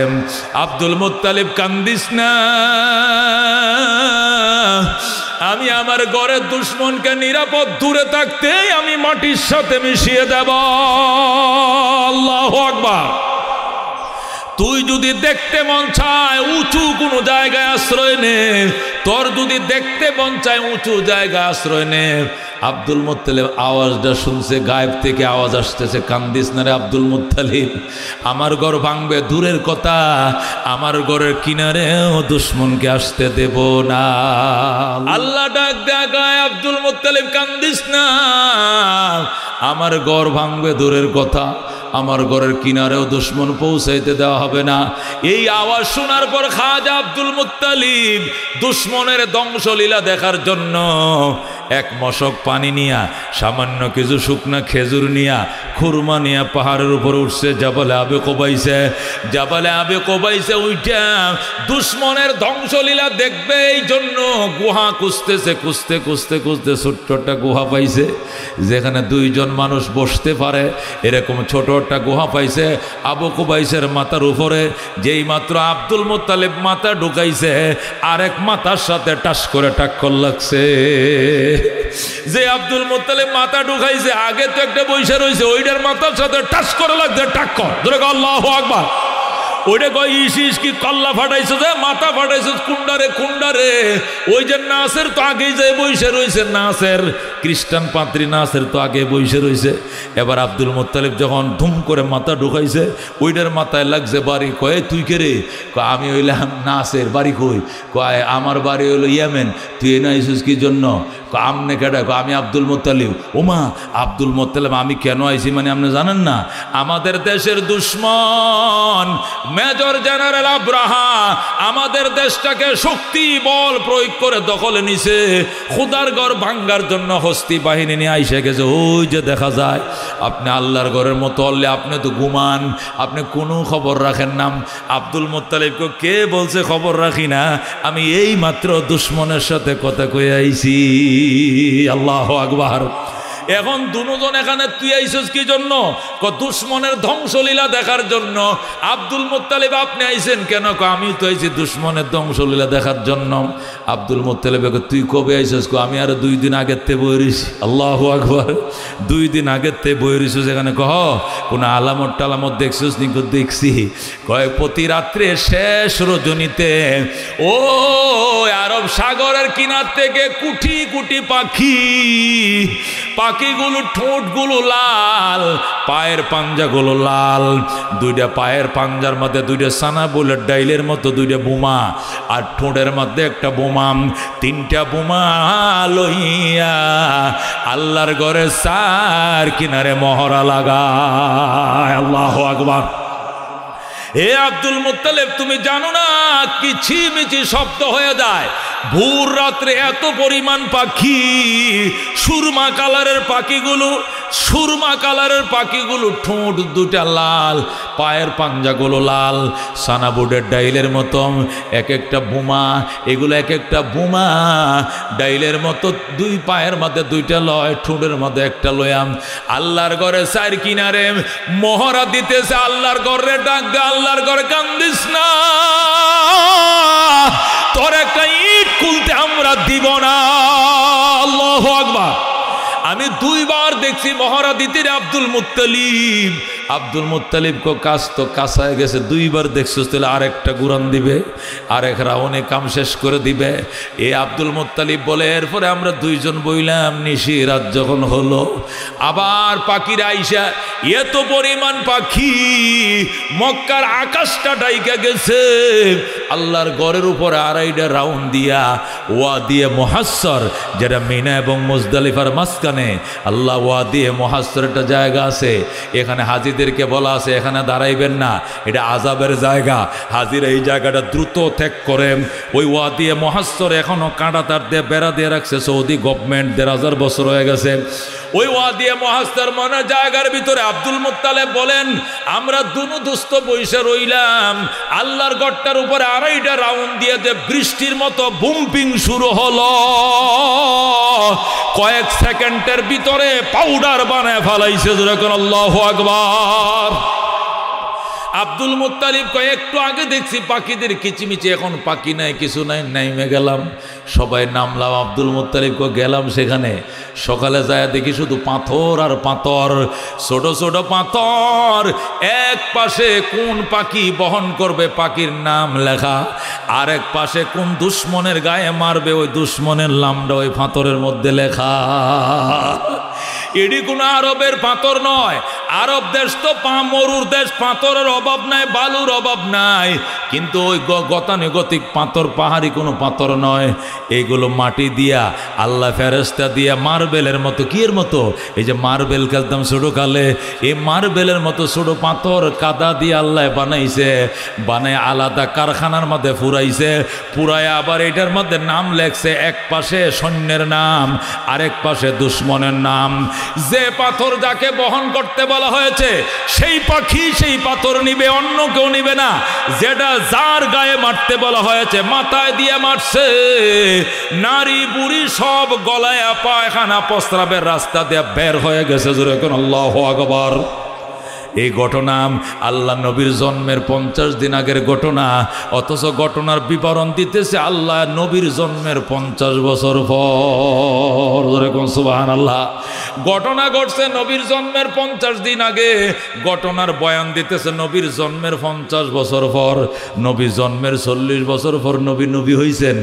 আব্দুল মুত্তালিব কান্দিস না, আমি আমার ঘরের দুশ্মনকে নিরাপদ দূরে থাকতে আমি মাটির সাথে মিশিয়ে দেব। আল্লাহু আকবার। তুই যদি দেখতে মন চায় উঁচু কোনো জায়গায় আশ্রয় নে, তোর যদি দেখতে মন চায় উঁচু জায়গায় আশ্রয় নে। আব্দুল মুত্তালিব আওয়াজটা শুনছে, গায়েব থেকে আওয়াজ আসতেছে, কান্দিস না রে আব্দুল মুত্তালিব, আমার ঘর ভাঙবে দূরের কথা, আমার ঘরের কিনারেও দুশ্মনকে আসতে দেব না। আল্লাহ ডাক দেখায়, আব্দুল মুত্তালিব কান্দিস না, আমার ঘর ভাঙবে দূরের কথা, আমার ঘরের কিনারেও দুশ্মন পৌঁছাইতে দেওয়া হবে না। এই আওয়াজ শোনার পর খাজা আব্দুল মুত্তালিব দুশ্মনের ধ্বংসলীলা দেখার জন্য এক মশক পানি নিয়া, সামান্য কিছু শুকনা খেজুর নিয়া, খুরমা নিয়া পাহাড়ের উপর উঠছে, জাবালে আবে কোবাইছে। জাবালে আবে কোবাইছে উইটা দুশ্মনের ধ্বংসলীলা দেখবে এই জন্য গুহা খুঁজতেছে, খুঁজতে খুঁজতে খুঁজতে ছোট্ট একটা গুহা পাইছে যেখানে দুইজন মানুষ বসতে পারে, এরকম ছোট একটা গুহা পাইছে আবু কুবাইসের মাথার উপরে। যেই মাত্র আব্দুল মুত্তালিব মাথা ঢুকাইছে, আরেক মাথার সাথে টাস করে টাক্কর লাগছে। যে আব্দুল মুত্তালিব মাথা ঢুকাইছে, আগে তো একটা বৈশা রয়েছে, ওইটার মাথার সাথে টাস করে লাগছে টাক্কর। ধরে আল্লাহু আকবার। ওইটা কয় ইস ইস কি কল্লা ফাটাইছো, যে মাথা ফাটাইছো কুন্ডারে কুন্ডারে। ওই যে নাসের তো আগেই যে বইসে রয়েছে, নাসের খ্রিস্টান পাত্রী নাসের তো আগে বইসে রয়েছে। এবার আব্দুল মুত্তালিব যখন ধুম করে মাথা ঢুকাইছে, ওইটার মাথায় লাগছে বাড়ি। কয়ে তুই কে রে? আমি হইলাম নাসের। বাড়ি কই? কয় আমার বাড়ি হইলো ইয়েমেন। তুই এনে আইসিস কি জন্য? আমনে কেডা? আমি আব্দুল মুত্তালিব। ওমা আব্দুল মুত্তালিব, আমি কেন আইছি মানে আপনি জানেন না? আমাদের দেশের দুশ্মন মেজর জেনারেল আব্রাহা আমাদের দেশটাকে শক্তি বল প্রয়োগ করে দখলে নিছে, খুদার ঘর ভাঙ্গার জন্য হস্তি বাহিনী নিয়ে আইসে গেছে। ওই যে দেখা যায়, আপনি আল্লাহর ঘরের মতো হলে আপনি তো ঘুমান, আপনি কোনো খবর রাখেন না। আব্দুল মুত্তালিবকে কে বলছে খবর রাখি না? আমি এই মাত্র দুশ্মনের সাথে কথা কয়ে আইছি। আল্লাহু আকবার। এখন দুজন এখানে তুই আইসিস কি জন্য? দুশ্মনের ধ্বংসলীলা দেখার জন্য। আব্দুল মুত্তালিব আপনি আইসেন কেন? আমি তো আইছি দুশ্মনের ধ্বংসলীলা দেখার জন্য। আব্দুল মুত্তালিব তুই কবে আইসিস? আমি আরো 2 দিন আগের তে বই রইছি। আল্লাহু আকবার। 2 দিন আগের তে বই রইছিস। এখানে কহ কোন আলামত টালামত দেখছিস? নিকট দেখছি। কয় প্রতি রাত্রে শেষ রজনীতে ও আরব সাগরের কিনার থেকে কুটি কুটি পাখি, পাখিগুলো ঠোঁটগুলো লাল, পায়ের পাঞ্জাগুলো লাল, 2টা পায়ের পাঞ্জার মধ্যে 2টা সানা বুলেট ডাইলের মতো 2টা বোমা, আর ঠোঁটের মধ্যে একটা বোমা, 3টা বোমা লইয়া আল্লাহর ঘরে সার কিনারে মহড়া লাগায়। আল্লাহু আকবার। হে আব্দুল মুত্তালিব, তুমি জানো না কিচিমিচি শব্দ হয়ে যায় ভোর রাত্রে, এত পরিমাণ পাখি, সুরমা কালারের পাখিগুলো, সুরমা কালারের পাখিগুলো, ঠোঁট 2টা লাল, পায়ের পাঞ্জাগুলো লাল, সানাবুডের ডাইলের মতো, এক একটা বোমা, এগুলো এক একটা বোমা ডাইলের মতো, 2 পায়ের মধ্যে 2টা লয়, ঠোঁটের মধ্যে একটা লয়াম। আল্লাহর ঘরে সাইর কিনারে মহড়া দিতেছে। আল্লাহর ঘরে ডাক দে, আল্লাহর ঘরে কান্দিস না, তোর একটা ইট খুলতে আমরা দিব না। আল্লাহু আকবার। আমি 2 বার দেখছি মহড়া দিতে আব্দুল মুত্তালিব। আব্দুল মুত্তালিব কাজ তো কাঁচায় গেছে, 2 বার দেখছিস, তাহলে আরেকটা গুরান দিবে, আরেক রাউনে কাম শেষ করে দিবে। এ আব্দুল মুত্তালিব বলে এরপরে আমরা 2 জন বইলাম। নিশি রাত যখন হলো, আবার পাখিরা আইসা, এত পরিমাণ পাখি, মক্কার আকাশটা ডাইকা গেছে। আল্লাহর ঘরের উপরে 2.5টা রাউন্ড দিয়া ওয়াদিয়ে মুহাসসর, যেটা মিনা এবং মুজদালিফার মাঝখানে, আল্লাহ ওয়াদিয়ে মুহাসসর একটা জায়গা আছে, এখানে হাজিদেরকে বলা আছে এখানে দাঁড়াইবেন না, এটা আযাবের জায়গা। হাজিরা এই জায়গাটা দ্রুত ত্যাগ করেন। ওই ওয়াদিয়ে মুহাসসর এখনো কাঁটা তার দিয়ে বেড়া দিয়ে রাখছে সৌদি গভর্নমেন্ট, 1,500 বছর হয়ে গেছে। ওই ওয়াদিয়ে মুহাসসর মানে জায়গার ভিতরে আব্দুল মুত্তালিব বলেন আমরা দুনো দোস্ত বইসা রইলাম। আল্লাহর গড়টার উপরে 2.5টা রাউন্ড দিয়ে যে বৃষ্টির মতো বুম্পিং শুরু হলো, কয়েক সেকেন্ডের ভিতরে পাউডার বানায় ফেলাইছে। যেরকম আল্লাহু আকবার। আব্দুল মুত্তালিব কয় একটু আগে দেখছি পাখিদের কিচিমিচি, এখন পাখি নাই, কিছু নাই, নাইমে গেলাম, সবাই নামলাম। আব্দুল মুত্তালিব গেলাম সেখানে, সকালে যায় দেখি শুধু পাথর আর পাথর, ছোট ছোট পাথর। এক পাশে কোন পাখি বহন করবে পাখির নাম লেখা, আরেক পাশে কোন দুশ্মনের গায়ে মারবে ওই দুশ্মনের নামটা ওই পাথরের মধ্যে লেখা। এটি কোনো আরবের পাথর নয়, আরব দেশ তো মরুর দেশ, পাথরের অভাব নাই, বালুর অভাব নাই, কিন্তু ওই গতানুগতিক পাথর পাহাড়ি কোনো পাথর নয়। এইগুলো মাটি দিয়া আল্লাহ ফেরেশতা দিয়া মার্বেলের মতো, কি এর মতো, এই যে মার্বেল খেলতাম ছোটো কালে, এই মার্বেলের মতো ছোটো পাথর কাদা দিয়ে আল্লাহ বানাইছে, বানায় আলাদা কারখানার মধ্যে পুরাইছে, পুরায় আবার এটার মধ্যে নাম লেখছে, এক পাশে সৈন্যের নাম, আরেক পাশে দুশ্মনের নাম। যে পাথর যাকে বহন করতে বলা হয়েছে সেই পাখি সেই পাথর নিবে, অন্য কেউ নিবে না। যেটা যার গায়ে মারতে বলা হয়েছে মাথায় দিয়ে মারছে, নারী বুড়ি সব গলায় পায়খানা প্রস্রাবের রাস্তা দিয়ে বের হয়ে গেছে। জোরে কোন আল্লাহু আকবার। এই ঘটনা আল্লাহ নবীর জন্মের 50 দিন আগের ঘটনা, অথচ ঘটনার বিবরণ দিতেছে আল্লাহ নবীর জন্মের 50 বছর পর। সুবহানাল্লাহ। ঘটনা ঘটছে নবীর জন্মের 50 দিন আগে, ঘটনার বয়ান দিতেছে নবীর জন্মের 50 বছর পর। নবী জন্মের 40 বছর পর নবী হইছেন।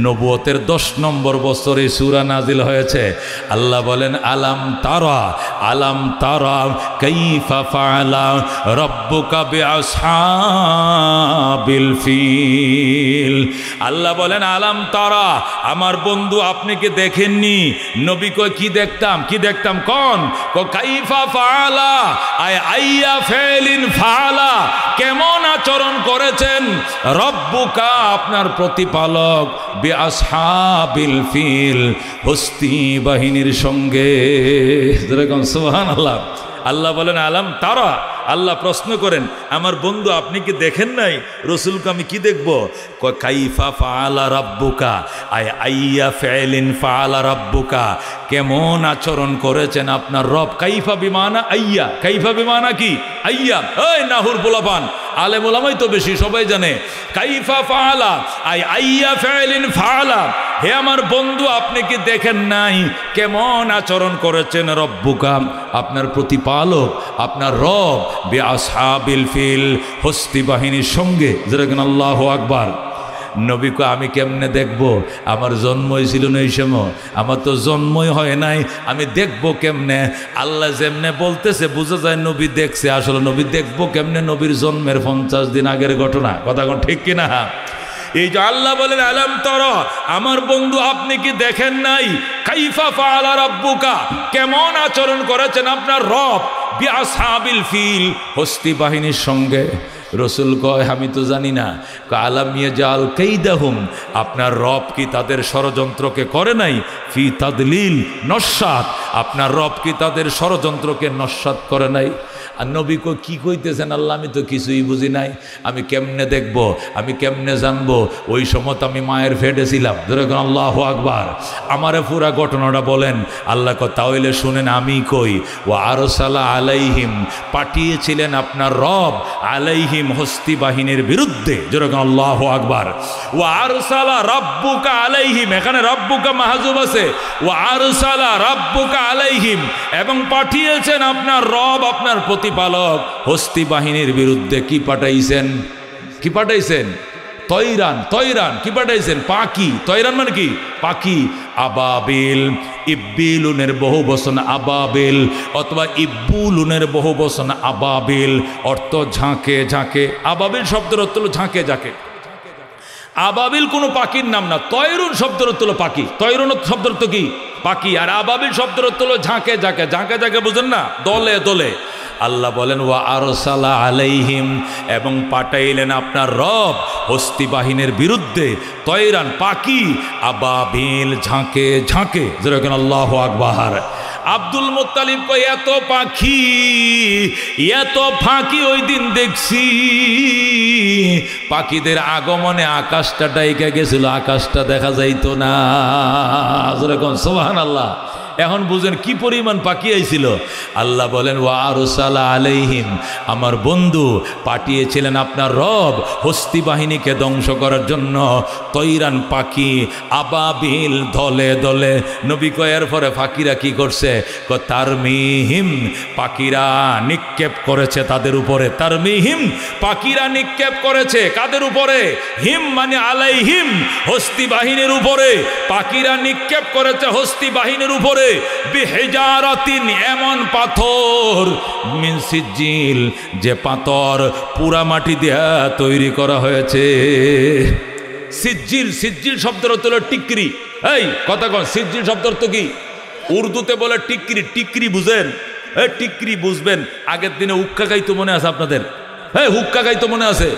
নবুয়তের 10 নম্বর বছরে সূরা নাজিল হয়েছে। আল্লাহ বলেন আলাম তারা কাইফা রব্বুকা বিআসহাবিল ফিল। আল্লাহ বলেন আলাম তারা, আমার বন্ধু আপনি কি দেখেননি? নবী কই কি দেখতাম কোন কাইফা ফাআলা আইয়া ফাইলিন ফাআলা, কেমন আচরণ করেছেন রব্বুকা আপনার প্রতিপালক বিআসহাবিল ফিল হস্তি বাহিনীর সঙ্গে। সুবহানাল্লাহ। আল্লাহ বলেন আলাম তারা, আল্লাহ প্রশ্ন করেন আমার বন্ধু আপনি কি দেখেন নাই? রসুলকে আমি কি দেখবো? কাইফা ফাআলা রাব্বুকা আইয়া ফাইলিন ফাআলা রাব্বুকা, কেমন আচরণ করেছেন আপনার রব। কাইফা বিমানা আইয়া, কাইফা বিমানা কি আইয়া, এই নাহুর পোলাপান আলেম ওলামাই তো বেশি, সবাই জানে। কাইফা ফাআলা আইয়া ফাইলিন ফাআলা, হে আমার বন্ধু আপনি কি দেখেন নাই কেমন আচরণ করেছেন রব্বুকা আপনার প্রতিপালক, আপনার রব বিআসহাবিল ফিল হস্তি বাহিনীর সঙ্গে। যেরকম আল্লাহু আকবার। নবীকে আমি কেমনে দেখব? আমার জন্মই ছিল না এই সময়, আমার তো জন্মই হয় নাই, আমি দেখব কেমনে? আল্লাহ যেমনে বলতেছে বোঝা যায় নবী দেখছে। আসলে নবী দেখবো কেমনে? নবীর জন্মের 50 দিন আগের ঘটনা। কথা কোন ঠিক কিনা? এই যে আল্লাহ বলেন আলাম তারা, আমার বন্ধু আপনি কি দেখেন নাই কাইফা ফাআলা রাব্বুকা, কেমন আচরণ করেছেন আপনার রব বিআসহাবিল ফিল হস্তি বাহিনীর সঙ্গে। রসুল কয় আমি তো জানি না। আলাম ইয়াজাল কাইদাহুম, আপনার রব কি তাদের ষড়যন্ত্রকে করে নাই? ফি তাদলিল নস্যাত, আপনার রব কি তাদের ষড়যন্ত্রকে নস্যাত করে নাই? আর নবী কি কইতেছেন আল্লাহ আমি তো কিছুই বুঝি নাই, আমি কেমনে দেখব, আমি কেমনে জানবো? ওই সময় তো আমি মায়ের ফেটে ছিলাম। যেরকম আল্লাহু আকবার। আমারে পুরা ঘটনাটা বলেন। আল্লাহ তাহলে শুনেন আমি কই। ও আরসালা আলাইহিম, পাঠিয়েছিলেন আপনার রব আলাইহিম হস্তি বাহিনীর বিরুদ্ধে। যেরকম আল্লাহু আকবার। ও আরসালা রাব্বুকা আলাইহিম, এখানে রাব্বুকা মাহজুব আছে। ও আরসালা রাব্বুকা আলাইহিম, এবং পাঠিয়েছেন আপনার রব আপনার প্রতিপালক হস্তি বাহিনীর বিরুদ্ধে। কি পাঠাইছেন? কি পাঠাইছেন? তৈরান। কি পাঠাইছেন? পাখি। তৈরান মানে কি? পাখি। আবাবিল, ইব্বিলুনের বহু বচন আবাবিল, অথবা ইব্বুলুনের বহু বচন আবাবিল, অর্থ ঝাঁকে ঝাঁকে। আবাবিল শব্দের অর্থ হলো ঝাঁকে ঝাঁকে। আবাবিল কোনো পাখির নাম না। তয়রুন শব্দের অর্থ হলো পাখি। তয়রুন শব্দের অর্থ কি? পাখি। আর আবাবিল শব্দের অর্থ হলো ঝাঁকে ঝাঁকে। ঝাঁকে ঝাঁকে বুঝেন না? দলে দলে। আল্লাহ বলেন ওয়া আরসালা আলাইহিম, এবং পাঠাইলেন আপনার রব হস্তি বাহিনীর বিরুদ্ধে তয়রান পাখি, আবাবিল ঝাঁকে ঝাঁকে। যেরকম আল্লাহু আকবার। আব্দুল মুত্তালিব কই এত পাখি এত ফাঁকি ওই দিন দেখছি, পাখিদের আগমনে আকাশটা ডাইকা গেছিল, আকাশটা দেখা যাইতো না। যেরকম সুবহানাল্লাহ। এখন বুঝেন কি পরিমাণ পাখি আইছিল। আল্লাহ বলেন ওয়া আরসালা আলাইহিম, আমার বন্ধু পাঠিয়েছিলেন আপনার রব হস্তি বাহিনীকে ধ্বংস করার জন্য তৈরান পাখি, আবাবিল দলে দলে। নবী কয়ের পরে পাখিরা কি করছে? তারমিহিম, পাখিরা নিক্ষেপ করেছে তাদের উপরে। তারমিহিম, পাখিরা নিক্ষেপ করেছে কাদের উপরে? হিম মানে আলাইহিম, হস্তি বাহিনীর উপরে। পাখিরা নিক্ষেপ করেছে হস্তি বাহিনীর উপরে। বিহিজারাতিন, এমন পাথর, মিন সিজিল, যে পাথর পুরা মাটি দিয়া তৈরি করা হয়েছে। সিজিল, সিজিল শব্দের অর্থ হলো টিকরি। এই কথা কন, সিজিল শব্দের অর্থ কি? উর্দুতে বলে টিকরি। টিকরি বুঝেন? এই টিকরি বুঝবেন। আগের দিনে হুক্কা খাইতো মনে আছে আপনাদের? হ্যাঁ, হুক্কা খাইতো মনে আছে?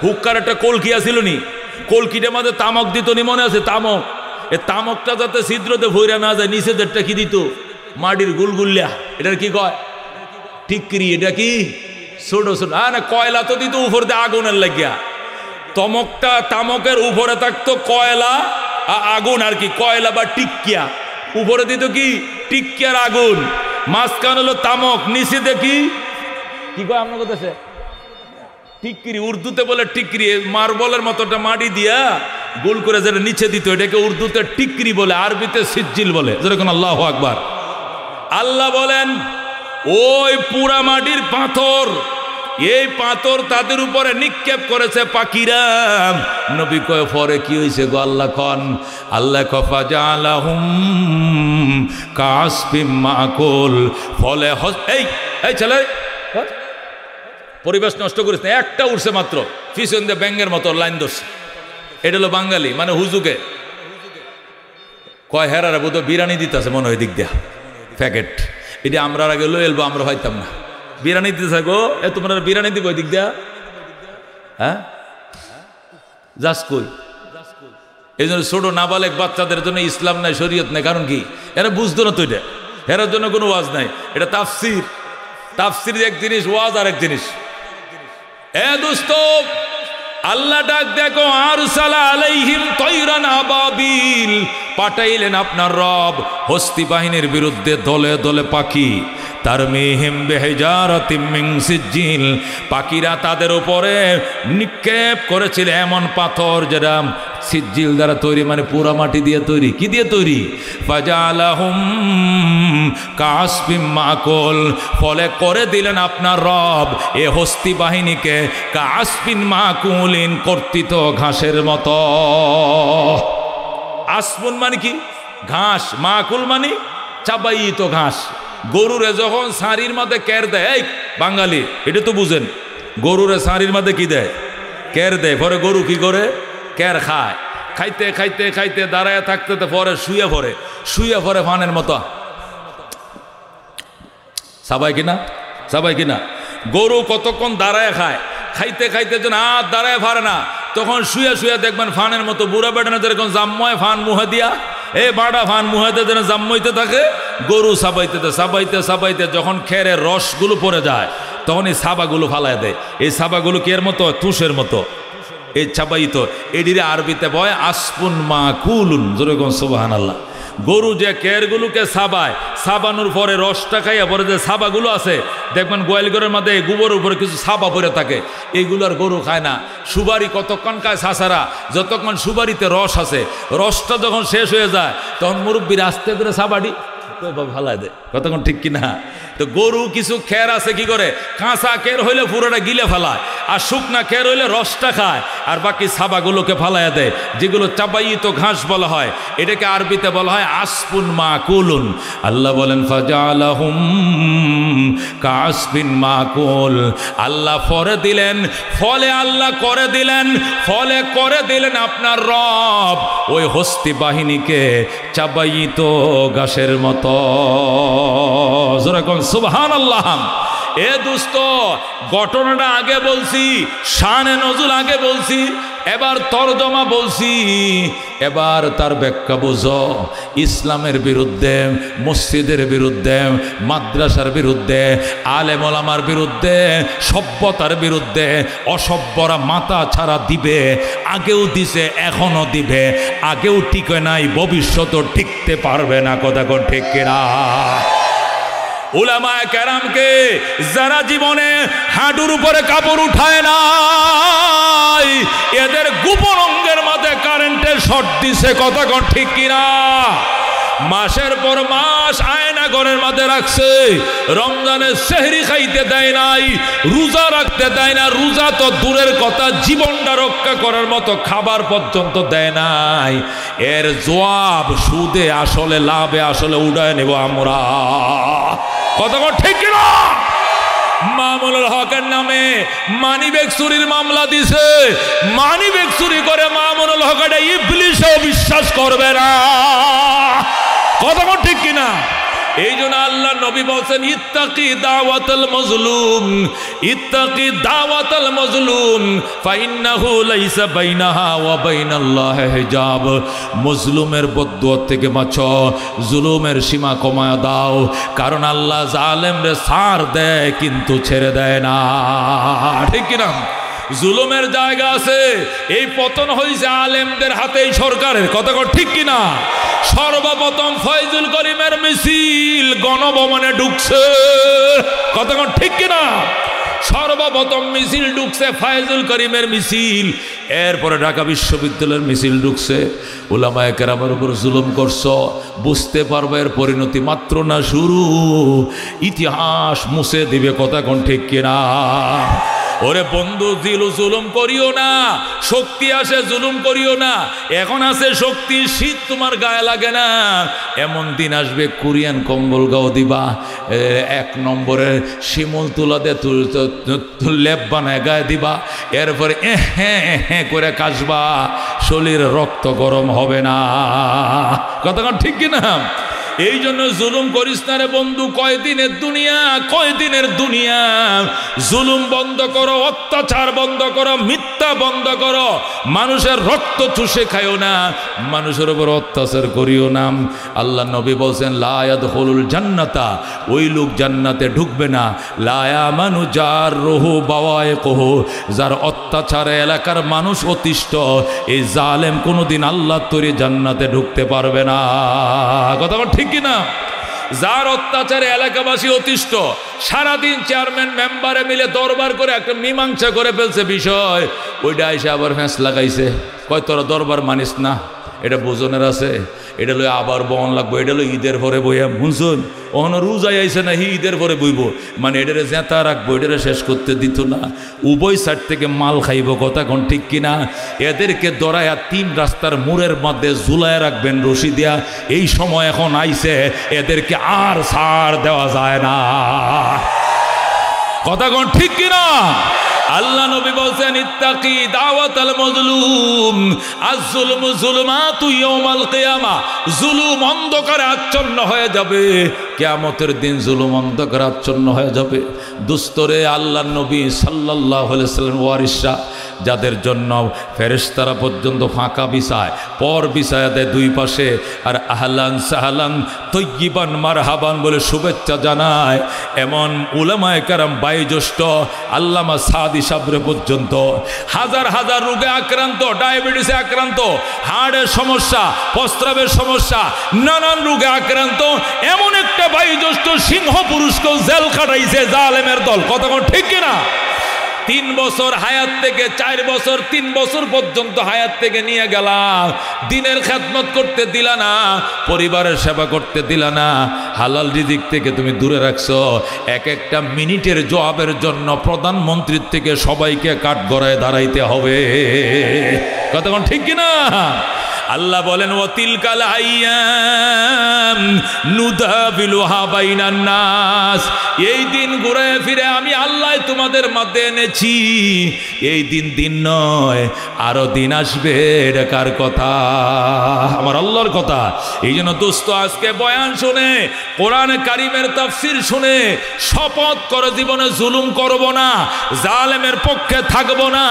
হুক্কার একটা কলকি আছিল নি? কলকিটার মধ্যে তামক দিত নি, মনে আছে? তামক। এ তামকটা যাতে ছিদ্রতে ভইরা না যায়, নিচেদেরটা কি দিত? মাটির গুলগুল্লা। এটার কি কয়? টিকরি। এটা কি ছোট ছোট? হ্যাঁ না, কয়লা তো দিত উপর দিয়ে আগুনের লাগিয়া। তমকটা, তামকের উপরে থাকতো কয়লা আগুন আর কি, কয়লা বা টিকিয়া। উপরে দিত কি? টিকিয়ার আগুন। মাঝখান হলো তামক, নিচে দেখি কি কয় আপনার কথা? টিকরি। উর্দুতে বলে টিকরি। মার্বলের মতোটা মাটি দিয়া গোল করে যেটা নিচে দিত, এটাকে উর্দুতে টিকরি বলে, আরবিতে সিজিল বলে। যেরকম আল্লাহু আকবার। আল্লাহ বলেন ওই পুরা মাটির পাথর, এই পাথর তাদের উপরে নিক্ষেপ করেছে পাখিরা। নবী কয় পরে কি হয়েছে গো? আল্লাহ কন, আল্লাহ কফা জালাহুম কাসফিম মাকুল, ফলে এই এই ছেলে পরিবেশ নষ্ট করিস না। একটা উঠছে মাত্র, পিছন দিয়ে ব্যাঙ্গের মতো লাইন ধরছে। এটা হলো বাঙালি, মানে হুজুকে কয় হেরারা বোধ বিরিয়ানি দিতেছে মনে হয় দিক দিয়া প্যাকেট। এটা আমরা আগে লো এলবো, আমরা হইতাম না। বিরিয়ানি দিতেছে গো, এ তোমরা বিরিয়ানি দিব দিক দিয়া? হ্যাঁ, যাস কই? এই জন্য ছোট নাবালেক বাচ্চাদের জন্য ইসলাম নাই, শরীয়ত নাই। কারণ কি? এরা বুঝতো না তো। এটা এরার জন্য কোনো ওয়াজ নাই। এটা তাফসির। তাফসির এক জিনিস, ওয়াজ আর এক জিনিস। এ দোস্ত, আল্লাহ ডাক দেখো, আরসালা আলাইহিম তায়রান আবাবিল, পাঠাইলেন আপনার রব হস্তি বাহিনীর বিরুদ্ধে দলে দলে পাখি। তারমিহিম বিহিজারাতিম মিন সিজিল, পাখিরা তাদের উপরে নিক্ষেপ করেছিল এমন পাথর যেটা সিজিল দ্বারা তৈরি, মানে পুরা মাটি দিয়ে তৈরি। কি দিয়ে তৈরি? ফাজালাহুম কাসফিম মাকুল, ফলে করে দিলেন আপনার রব এ হস্তি বাহিনীকে কাসফিন মাকুলিন, কর্তিত ঘাসের মতো। আসফুন মানে কি? ঘাস। মাকুল মানে চাবাইতো ঘাস। গরুরে যখন সারির মধ্যে কের দেয়, এই বাঙালি এটা তো বুঝেন, গরুরে সারির মধ্যে কি দেয়? কের দেয়। পরে গরু কি করে? কের খায়। খাইতে খাইতে খাইতে দাঁড়ায় থাকতে পরে শুয়ে পড়ে, শুয়ে পড়ে ফানের মতো। সবাই কিনা? সবাই কিনা? গরু কতক্ষণ দাঁড়ায় খায়, খাইতে খাইতে যেন আর দাঁড়ায় পারে না, তখন শুয়ে শুয়ে দেখবেন ফানের মতো। বুড়া বেটানো যেরকম জাম্ময় ফান মুহে দিয়া, এ বাড়া ফান মুহেতে যেন জাম্মইতে থাকে, গরু সাবাইতে সাবাইতে সাবাইতে যখন খেরের রসগুলো পড়ে যায়, তখন এই সাবাগুলো ফালায় দেয়। এই সাবাগুলো কি এর মতো? তুষের মতো। এই চাবাইত, এটিরে আরবিতে বয় আসফুন মাকুলুন। যেরকম সুবহানাল্লাহ। গরু যে কেরগুলোকে সাবায়, সাবানোর পরে রসটা খাইয়া পরে যে সাবাগুলো আছে, দেখবেন গোয়াল ঘরের মধ্যে গোবরের উপরে কিছু সাবা পরে থাকে, এইগুলো আর গরু খায় না। সুবারি কতক্ষণ খায় সাসারা, যতক্ষণ সুবারিতে রস আছে। রসটা যখন শেষ হয়ে যায়, তখন মুরব্বীর আস্তে করে সাবাটি ফালাই দেয়। কতক্ষণ, ঠিক কিনা? তো গরু কিছু খের আছে কি করে? কাঁচা খের হইলে পুরোটা গিলে ফেলায়, আর শুকনা খের হইলে রসটা খায়, আর বাকি সাবাগুলোকে ফালাইয়া দেয়, যেগুলো চাবাইতো ঘাস বলা হয়। এটাকে আরবিতে বলা হয় আসফুন মাকুলুন। আল্লাহ বলেন ফাজালাহুম কাসফিন মাকুল, আল্লাহ ফরে দিলেন, ফলে আল্লাহ করে দিলেন, ফলে করে দিলেন আপনার রব ওই হস্তি বাহিনীকে চাবাইতো ঘাসের মতো। যেরকম সুবহানাল্লাহ। এ দোস্ত, ঘটনাটা আগে বলছি, শানে নজুল আগে বলছি, এবার তরজমা বলছি, এবার তার ব্যাখ্যা বুঝো। ইসলামের বিরুদ্ধে, মসজিদের বিরুদ্ধে, মাদ্রাসার বিরুদ্ধে, আলেম ওলামার বিরুদ্ধে, সভ্যতার বিরুদ্ধে অসভ্যরা মাথা ছাড়া দিবে। আগেও দিছে, এখনো দিবে। আগেও টিকে নাই, ভবিষ্যতেও টিকতে পারবে না। কথা কোন ঠিক কিনা? উলামায়ে কেরামকে যারা জীবনে হাঁটুর উপরে কাপড় উঠায় নাই, এদের গোপন অঙ্গের মধ্যে কারেন্টের শর্ট দিছে। কথা কোন ঠিক কিনা? মাসের পর মাস আয়না ঘরের মধ্যে রাখছে, রমজানের সেহরি খাইতে দেয় নাই, রোজা রাখতে দেয় না, রোজা তো দূরের কথা, জীবনটা রক্ষা করার মতো খাবার পর্যন্ত দেয় নাই। এর জবাব সুদে আসলে লাভে আসলে উড়ায় নেব আমরা। কথা ঠিক কিনা? মামুনুল হকের নামে মানিব্যাগ চুরির মামলা দিছে, মানিব্যাগ চুরি করে মামুনুল হক এটা ইবলিশও বিশ্বাস করবে না। কথা ঠিক কিনা? এই জন্য আল্লাহ নবী বলছেন ইত্তাকি দাওয়াতাল মাজলুম, ইত্তাকি দাওয়াতাল মাজলুম ফাইন্নাহু লাইসা বাইনাহা ওয়া বাইনাল্লাহি হিজাব। মাজলুমের বদদুয়া থেকে বাঁচো, জুলুমের সীমা কমায় দাও, কারণ আল্লাহ জালেমরে ছাড় দেয় কিন্তু ছেড়ে দেয় না। ঠিক কিনা? জুলুমের জায়গা আছে, এই পতন হয়েছে আলেমদের হাতে, সরকারের। কথা ঠিক কিনা? সর্বপ্রথম ফয়জুল করিমের মিছিল গণভবনে ঢুকছে। কথা ঠিক কিনা? সর্বপ্রথম মিছিল ঢুকছে ফয়জুল করিমের মিছিল, এরপরে ঢাকা বিশ্ববিদ্যালয়ের মিছিল ঢুকছে। উলামায়ে কেরামের উপর জুলুম করছো, বুঝতে পারবে এর পরিণতি মাত্র না শুরু, ইতিহাস মুছে দিবে। কথা ঠিক কিনা? ওরে বন্ধু, জুলুম করিও না, শক্তি আসে জুলুম করিও না। এখন আছে শক্তি, শীত তোমার গায়ে লাগে না, এমন দিন আসবে কোরিয়ান কম্বল গাও দিবা, 1 নম্বরের শিমুল তুলা দিয়ে লেপ বানায় গায়ে দিবা, এরপরে হ্যাঁ করে কাশবা, শরীর রক্ত গরম হবে না। কথা ঠিক কিনা? এই জন্য জুলুম করিস না রে বন্ধু। কয়দিনের দুনিয়া, কয়দিনের দুনিয়া। জুলুম বন্ধ করো, অত্যাচার বন্ধ করো, মিথ্যা বন্ধ করো, মানুষের রক্ত চুষে খাইও না, মানুষের উপর অত্যাচার করিও না। আল্লাহ নবী বলছেন লা ইয়াদখুলুল জান্নাতা, ওই লোক জান্নাতে ঢুকবে না, লা ইয়ামানু জাররুহু বাওয়াইকুহু, যার অত্যাচারে এলাকার মানুষ অতিষ্ঠ, এই জালেম কোনোদিন আল্লাহর তৈরি জান্নাতে ঢুকতে পারবে না। কথা ঠিক কিনা? যার অত্যাচারে এলাকাবাসী অতিষ্ঠ, সারাদিন চেয়ারম্যান মেম্বারে মিলে দরবার করে একটা মীমাংসা করে ফেলছে বিষয়, ওইটা এসে আবার ফ্যাঁস লাগাইছে, কয় তোরা দরবার মানিস না, এটা বোঝনের আছে, এটা লই আবার বহন লাগবো, এটা লই ঈদের পরে বইয়া শুনছুন, ওখানে রোজাই আইসে না, ঈদের পরে বইব, মানে এটারে জেতা রাখবো, এটারে শেষ করতে দিত না, উভয় সাইড থেকে মাল খাইব। কথা ঠিক কিনা? এদেরকে দরায়া 3 রাস্তার মোড়ের মধ্যে ঝুলায় রাখবেন রশি দিয়া। এই সময় এখন আইছে, এদেরকে আর ছাড় দেওয়া যায় না। কথা ঠিক কিনা? আল্লাহ নবী বলছেন ইত্তাকি দাওয়াতাল মাজলুম, আয-যুলমু যুলমাতু ইয়াউমাল কিয়ামা, জুলুম অন্ধকারে আচ্ছন্ন হয়ে যাবে, কিয়ামতের দিন জুলুম অন্ধকারে আচ্ছন্ন হয়ে যাবে। দুস্তরে আল্লাহ নবী সাল্লাল্লাহু আলাইহি সাল্লাম ওয়ারিসা, যাদের জন্য ফেরেশতারা পর্যন্ত ফাঁকা বিছায়, পর বিছায়া দেয় 2 পাশে, আর আহলান সাহলান তয়্যিবান মারহাবান বলে শুভেচ্ছা জানায়, এমন উলামায়ে কেরাম বয়োজ্যেষ্ঠ আল্লামা সাদি সাবরে পর্যন্ত হাজার হাজার রোগে আক্রান্ত, ডায়াবেটিসে আক্রান্ত, হার্টের সমস্যা, প্রস্রাবের সমস্যা, নানান রোগে আক্রান্ত এমন একটা বয়োজ্যেষ্ঠ সিংহ পুরুষকেও জেল খাটাইছে জালেমের দল। কথা ঠিক কিনা? 3 বছর হায়াত থেকে 4 বছর, 3 বছর পর্যন্ত হায়াত থেকে নিয়ে গেলাম, দিনের খেদমত করতে দিলা না, পরিবারের সেবা করতে দিলা না, হালাল রিজিক থেকে তুমি দূরে রাখছো। একটা মিনিটের জবাবের জন্য প্রধানমন্ত্রীর থেকে সবাইকে কাঠগড়ায় দাঁড়াইতে হবে। কথা ঠিক কিনা? আল্লাহ বলেন ওয়াতিলকাল আইয়াম নুদাবিলুহা বাইনান নাস, এই দিন ঘুরে ফিরে আমি আল্লাহ তোমাদের মধ্যে এনেছি। এই দিন নয়, আরো দিন আসবে। এটা কার কথা? আমার আল্লাহর কথা। এই জন্য দোস্ত, আজকে বয়ান শুনে, কোরআন কারীমের তাফসীর শুনে শপথ করে জীবনে জুলুম করব না, জালেমের পক্ষে থাকব না,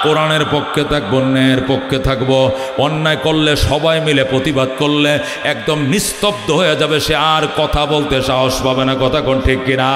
কোরআনের পক্ষে থাকবো, ন্যায়ের পক্ষে থাকবো। অন্যায় করলে সবাই মিলে প্রতিবাদ করলে একদম নিস্তব্ধ হয়ে যাবে, সে আর কথা বলতে সাহস পাবে না। কথা কোন ঠিক কিনা?